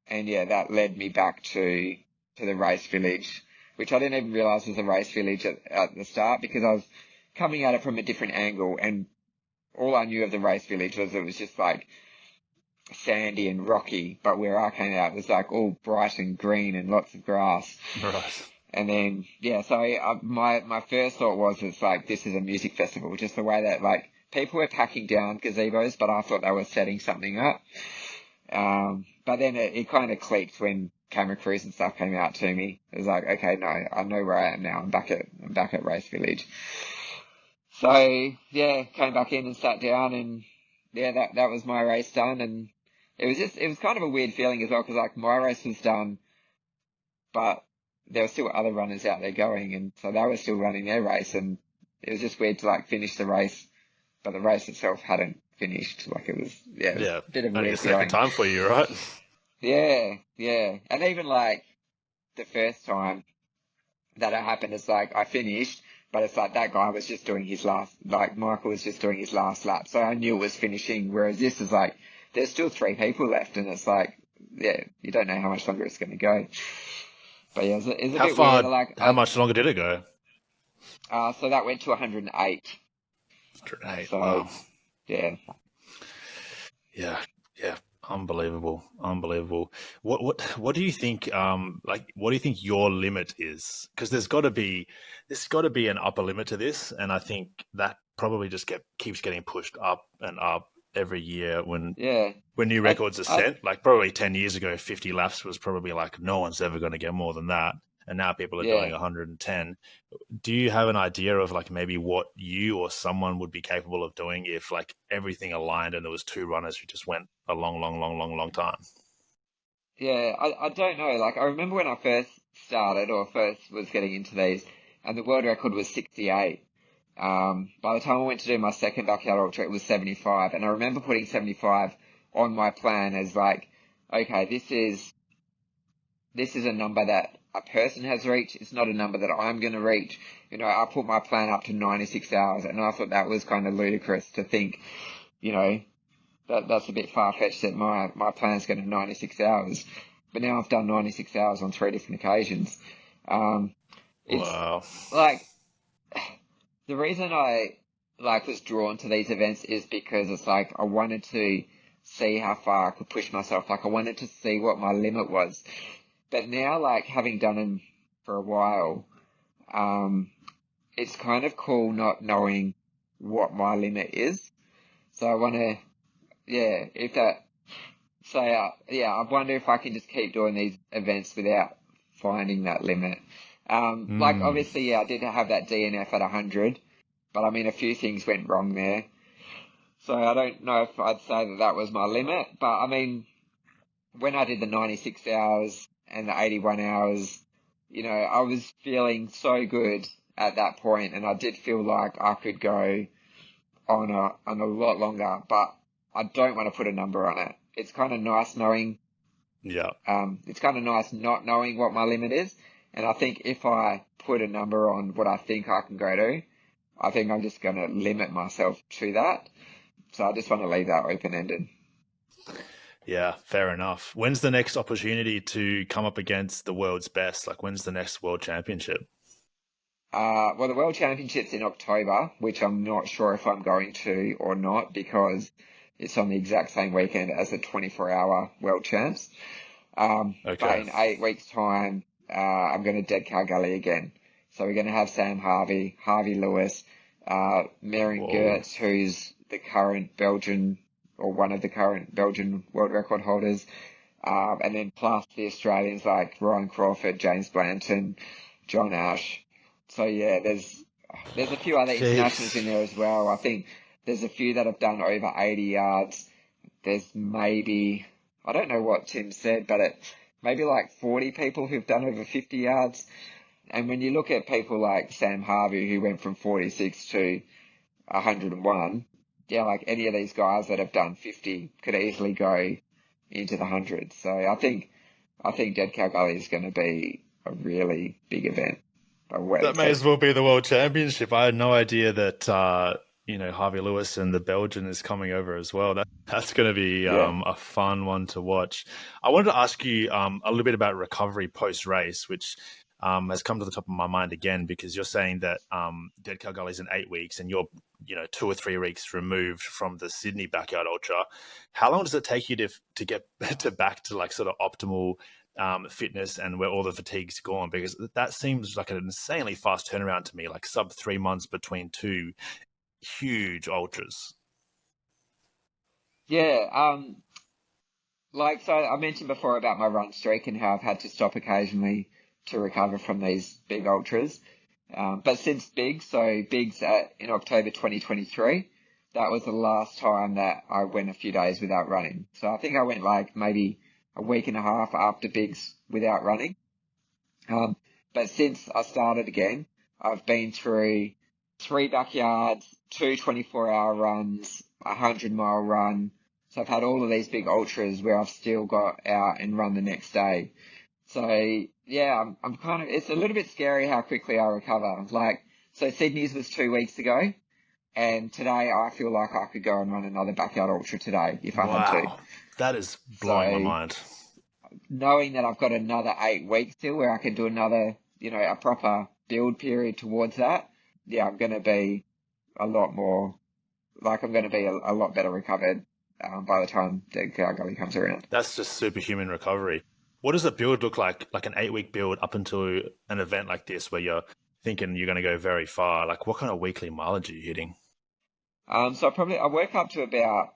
And yeah, that led me back to the race village, which I didn't even realise was a race village at the start, because I was coming at it from a different angle, and all I knew of the race village was it was just like sandy and rocky, but where I came out it was like all bright and green and lots of grass. Right. And then, yeah, so my first thought was, it's like, this is a music festival, just the way that, like, people were packing down gazebos, but I thought they were setting something up. But then it kind of clicked when camera crews and stuff came out to me. It was like, okay, no, I know where I am now. I'm back at Race Village. So yeah, came back in and sat down, and yeah, that was my race done. And it was kind of a weird feeling as well, because like my race was done, but there were still other runners out there going, and so they were still running their race, and it was just weird to like finish the race, but the race itself hadn't finished. Like, it was a bit of a only weird a second feeling. time for you, right? Yeah. And even like the first time that it happened, it's like I finished, but it's like that guy was just doing his last, like Michael was just doing his last lap. So I knew it was finishing, whereas this is like, there's still 3 people left, and it's like, yeah, you don't know how much longer it's going to go. But yeah, it's a bit weird. Like, how much longer did it go? So that went to 108. 108, So, wow. Yeah. Yeah. Unbelievable. What do you think? What do you think your limit is? Because there's got to be an upper limit to this, and I think that probably just keeps getting pushed up and up every year when new records are set. Like, probably 10 years ago, 50 laps was probably like, no one's ever going to get more than that, and now people are doing 110. Do you have an idea of like maybe what you or someone would be capable of doing if like everything aligned and there was 2 runners who just went a long time? Yeah, I don't know. Like, I remember when I first started, or first was getting into these, and the world record was 68. By the time I went to do my second backyard ultra, it was 75. And I remember putting 75 on my plan as like, okay, this is a number that a person has reached. It's not a number that I'm going to reach. You know, I put my plan up to 96 hours, and I thought that was kind of ludicrous to think, you know, that's a bit far-fetched that my plan's going to 96 hours. But now I've done 96 hours on 3 different occasions. It's Wow. like, the reason I like was drawn to these events is because it's like I wanted to see how far I could push myself. Like, I wanted to see what my limit was. But now, like, having done them for a while, it's kind of cool not knowing what my limit is. So I want to, I wonder if I can just keep doing these events without finding that limit. Like Mm. obviously, yeah, I did have that DNF at 100, but I mean, a few things went wrong there. So I don't know if I'd say that that was my limit, but I mean, when I did the 96 hours and the 81 hours, I was feeling so good at that point, and I did feel like I could go on a lot longer, but I don't want to put a number on it. It's kind of nice knowing, Yeah. it's kind of nice not knowing what my limit is. And I think if I put a number on what I think I can go to, I think I'm just going to limit myself to that. So I just want to leave that open-ended. Yeah, fair enough. When's the next opportunity to come up against the world's best? Like, when's the next world championship? Well, the World Championships in October, which I'm not sure if I'm going to or not because it's on the exact same weekend as the 24-hour World Champs. But Okay. in 8 weeks' time, I'm going to Dead Cow Gully again. So we're going to have Sam Harvey, Harvey Lewis, Marion Whoa. Gertz, who's the current Belgian or one of the current Belgian world record holders, and then plus the Australians like Ryan Crawford, James Blanton, John Ash. So yeah, there's a few other internationals in Jeez. there as well. I think there's a few that have done over 80 yards. There's maybe, I don't know what Tim said, but maybe like 40 people who've done over 50 yards. And when you look at people like Sam Harvey, who went from 46 to 101, yeah, like any of these guys that have done 50 could easily go into the hundreds. So I think Dead Cow Gully is going to be a really big event. That may as well be the world championship. I had no idea that Harvey Lewis and the Belgian is coming over as well. That's going to be Yeah. a fun one to watch. I wanted to ask you a little bit about recovery post race, which has come to the top of my mind again because you're saying that Dead Cow Gully is in 8 weeks and you're 2 or 3 weeks removed from the Sydney Backyard Ultra. How long does it take you to get to back to like sort of optimal fitness and where all the fatigue's gone? Because that seems like an insanely fast turnaround to me, like sub 3 months between two huge ultras. Yeah. So I mentioned before about my run streak and how I've had to stop occasionally to recover from these big ultras. But since Big's in October 2023, that was the last time that I went a few days without running. So I think I went like maybe a week and a half after Big's without running. Um, but since I started again, I've been through 3 backyards, two 24-hour runs, a 100-mile run. So I've had all of these big ultras where I've still got out and run the next day. So yeah, I'm kind of, it's a little bit scary how quickly I recover. So Sydney's was 2 weeks ago, and today I feel like I could go and run another backyard ultra today if I had to. Wow, that is blowing my So mind. knowing that I've got another 8 weeks still where I can do another, a proper build period towards that, yeah, I'm going to be a lot more, I'm going to be a lot better recovered by the time the Gully comes around. That's just superhuman recovery. What does a build look like an 8 week build up until an event like this where you're thinking you're going to go very far? Like, what kind of weekly mileage are you hitting? So I work up to about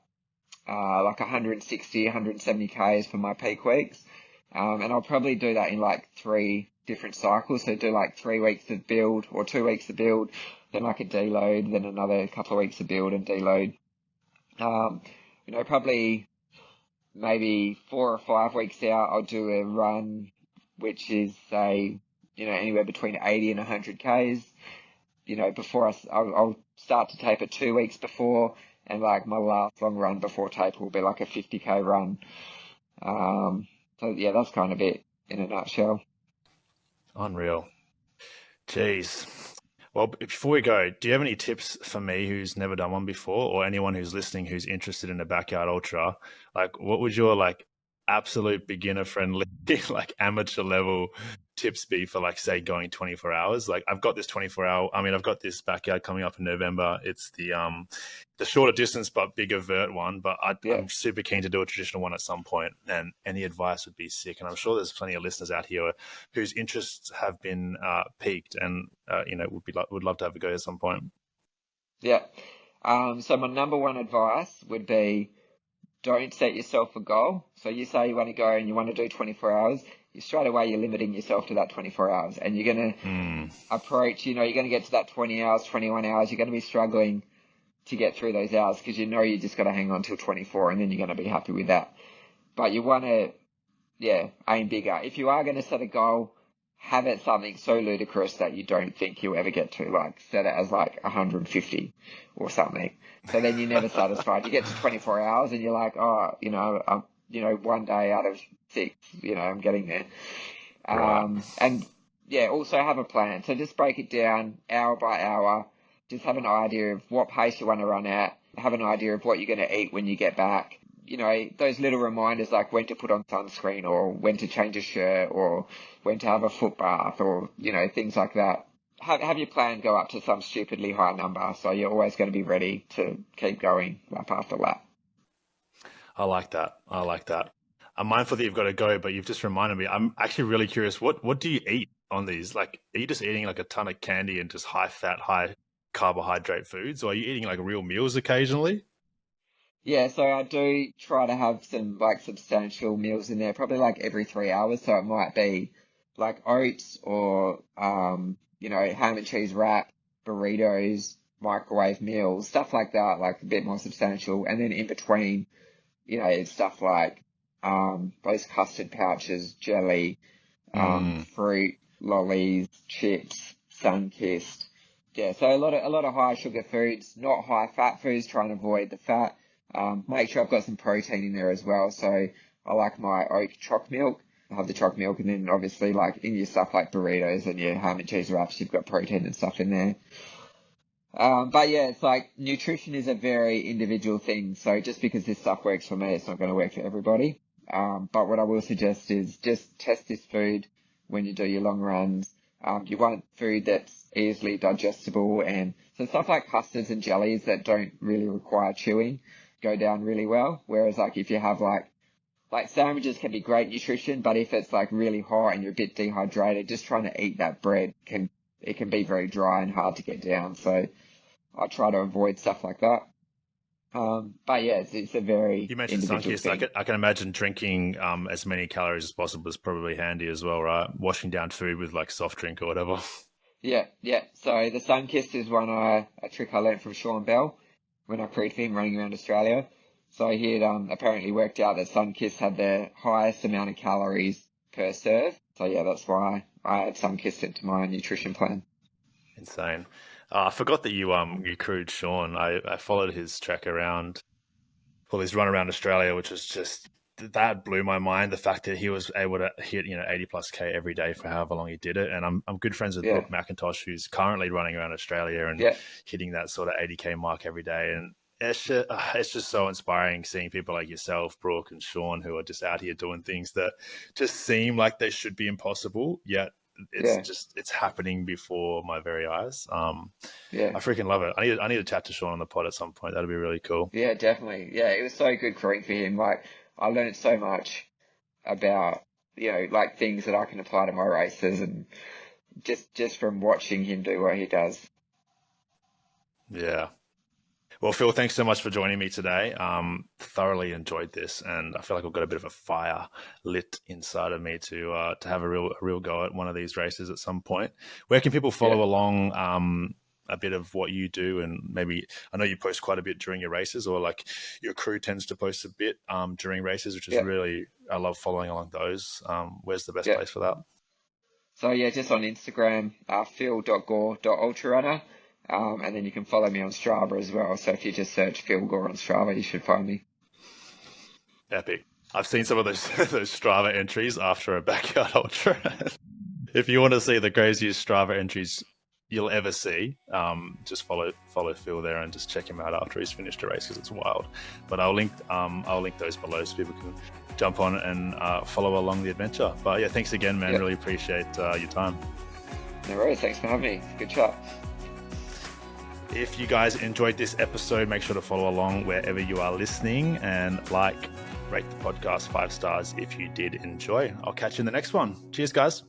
160, 170 Ks for my peak weeks. And I'll probably do that in like 3 different cycles. So do like 3 weeks of build or 2 weeks of build, then like a deload, then another couple of weeks of build and deload. Probably maybe 4 or 5 weeks out, I'll do a run, which is say, anywhere between 80 and 100 Ks. Before I'll start to taper 2 weeks before, and like my last long run before taper will be like a 50K run. So yeah, that's kind of it in a nutshell. Unreal. Jeez. Well, before we go, do you have any tips for me who's never done one before, or anyone who's listening who's interested in a backyard ultra? Like, what would your like absolute beginner friendly, like amateur level tips be for like say going 24 hours? Like, I've got this 24-hour. I mean, I've got this backyard coming up in November. It's the shorter distance but bigger vert one. But Yeah. I'm super keen to do a traditional one at some point, and any advice would be sick. And I'm sure there's plenty of listeners out here whose interests have been piqued, and would love to have a go at some point. Yeah. So my number one advice would be don't set yourself a goal. So you say you want to go and you want to do 24 hours. straight away you're limiting yourself to that 24 hours, and you're going to approach, you're going to get to that 20 hours, 21 hours. You're going to be struggling to get through those hours because you just got to hang on till 24, and then you're going to be happy with that. But you want to, aim bigger. If you are going to set a goal, have it something so ludicrous that you don't think you'll ever get to, like set it as like 150 or something. So then you're never satisfied. You get to 24 hours and you're like, one day out of 6, I'm getting there. Right. And also have a plan. So just break it down hour by hour. Just have an idea of what pace you want to run at. Have an idea of what you're going to eat when you get back. Those little reminders like when to put on sunscreen or when to change a shirt or when to have a foot bath or, things like that. Have your plan go up to some stupidly high number so you're always going to be ready to keep going lap after lap. I like that. I'm mindful that you've got to go, but you've just reminded me. I'm actually really curious. What do you eat on these? Like, are you just eating like a ton of candy and just high fat, high carbohydrate foods, or are you eating like real meals occasionally? Yeah, so I do try to have some like substantial meals in there, probably like every 3 hours. So it might be like oats or, ham and cheese wrap, burritos, microwave meals, stuff like that, like a bit more substantial. And then in between, it's stuff like, those custard pouches, jelly, fruit, lollies, chips, sun-kissed. Yeah, so a lot of high sugar foods, not high fat foods, trying to avoid the fat. Make sure I've got some protein in there as well. So I like my oat choc milk. I have the choc milk, and then obviously like in your stuff like burritos and your ham and cheese wraps, you've got protein and stuff in there. But yeah, it's like nutrition is a very individual thing. So just because this stuff works for me, it's not going to work for everybody. But what I will suggest is just test this food when you do your long runs. You want food that's easily digestible, and so stuff like custards and jellies that don't really require chewing go down really well. Whereas like if you have like sandwiches can be great nutrition, but if it's like really hot and you're a bit dehydrated, just trying to eat that bread can be very dry and hard to get down. So I try to avoid stuff like that. But yeah, it's a very You mentioned individual Sunkist. thing. I can imagine drinking as many calories as possible is probably handy as well, right? Washing down food with like soft drink or whatever. Yeah. So the Sunkist is a trick I learned from Sean Bell when I crewed for him running around Australia. So he had apparently worked out that Sunkist had the highest amount of calories per serve. So yeah, that's why I add Sunkist into my nutrition plan. Insane. I forgot that you crewed Sean. I followed his trek around, well, his run around Australia, which was just, that blew my mind. The fact that he was able to hit 80 plus K every day for however long he did it. And I'm good friends with Yeah. Brooke McIntosh, who's currently running around Australia and hitting that sort of 80K mark every day. And it's just so inspiring seeing people like yourself, Brooke and Sean, who are just out here doing things that just seem like they should be impossible, yet it's happening before my very eyes. I freaking love it. I need to chat to Sean on the pod at some point. That'd be really cool. Yeah, definitely. Yeah, it was so good crewing for him. Like I learned so much about, like things that I can apply to my races, and just from watching him do what he does. Yeah. Well, Phil, thanks so much for joining me today. Thoroughly enjoyed this, and I feel like I've got a bit of a fire lit inside of me to have a real go at one of these races at some point. Where can people follow along a bit of what you do? And maybe, I know you post quite a bit during your races, or like your crew tends to post a bit during races, which is really, I love following along those. Where's the best place for that? So yeah, just on Instagram, phil.gore.ultrarunner. And then you can follow me on Strava as well. So if you just search Phil Gore on Strava, you should find me. Epic. I've seen some of those Strava entries after a backyard ultra. If you want to see the craziest Strava entries you'll ever see, just follow Phil there and just check him out after he's finished a race, because it's wild. But I'll link those below so people can jump on and follow along the adventure. But yeah, thanks again, man. Really appreciate your time. No worries. Thanks for having me. Good chat. If you guys enjoyed this episode, make sure to follow along wherever you are listening, and rate the podcast 5 stars if you did enjoy. I'll catch you in the next one. Cheers, guys.